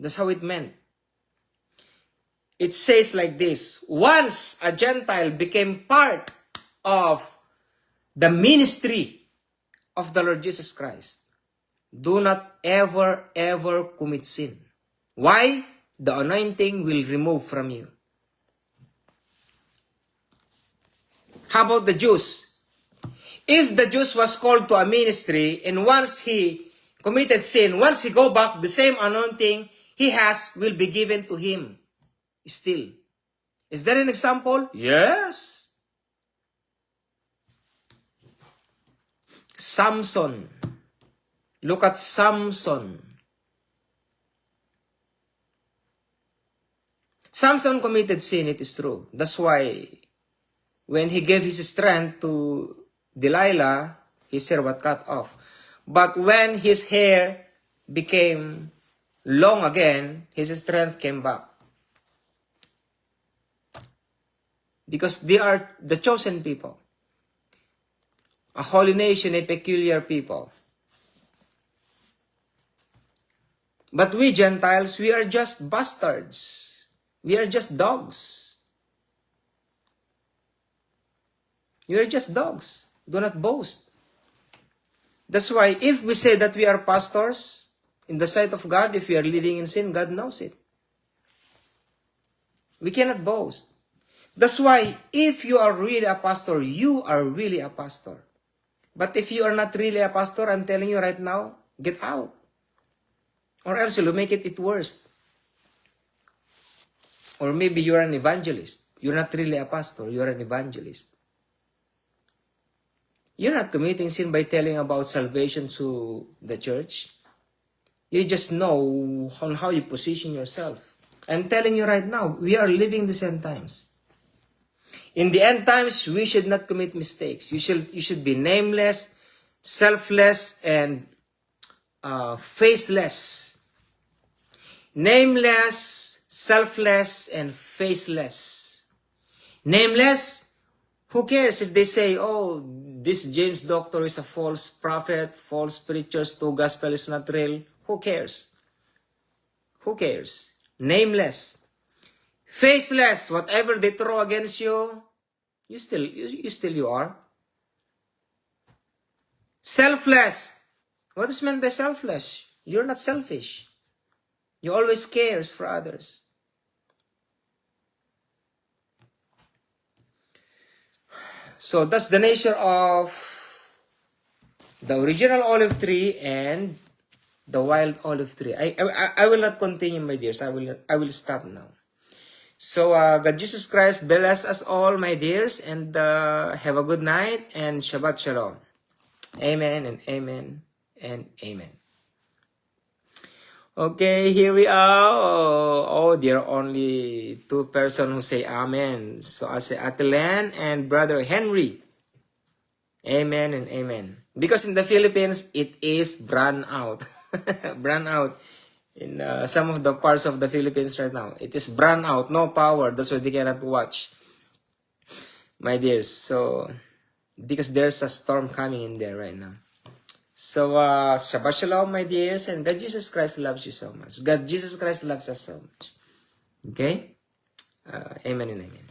That's how it meant. It says like this: once a Gentile became part of the ministry of the Lord Jesus Christ, do not ever commit sin. Why? The anointing will remove from you. How about the Jews? If the Jews was called to a ministry and once he committed sin, once he go back, the same anointing he has will be given to him still. Is there an example? Yes. Samson. Look at Samson. Samson committed sin, it is true. That's why when he gave his strength to Delilah, his hair was cut off. But when his hair became long again, his strength came back. Because they are the chosen people. A holy nation, a peculiar people. But we Gentiles, we are just bastards. We are just dogs. You are just dogs. Do not boast. That's why if we say that we are pastors, in the sight of God, if we are living in sin, God knows it. We cannot boast. That's why if you are really a pastor, you are really a pastor. But if you are not really a pastor, I'm telling you right now, get out. Or else you'll make it worse. Or maybe you're an evangelist. You're not really a pastor, you're an evangelist. You're not committing sin by telling about salvation to the church. You just know on how you position yourself. I'm telling you right now, we are living the end times. In the end times, we should not commit mistakes. You should be nameless, selfless, and faceless. Nameless, selfless, and faceless. Nameless, who cares if they say, oh, this James Doctor is a false prophet, false preachers, the gospel is not real. Who cares? Who cares? Nameless. Faceless, whatever they throw against you, you are. Selfless. What is meant by selfless? You're not selfish. You always cares for others. So that's the nature of the original olive tree and the wild olive tree. I will not continue, my dears. I will stop now. So God Jesus Christ bless us all, my dears, and have a good night and Shabbat Shalom. Amen and amen and amen. Okay, here we are. Oh, there are only 2 persons who say amen. So I say Ate Len and Brother Henry. Amen and amen. Because in the Philippines, it is brand out. Brand out. In some of the parts of the Philippines right now, it is brand out. No power. That's why they cannot watch, my dears. So, because there's a storm coming in there right now. So, Shabbat Shalom, my dears, and God Jesus Christ loves you so much. God Jesus Christ loves us so much. Okay? Amen and amen.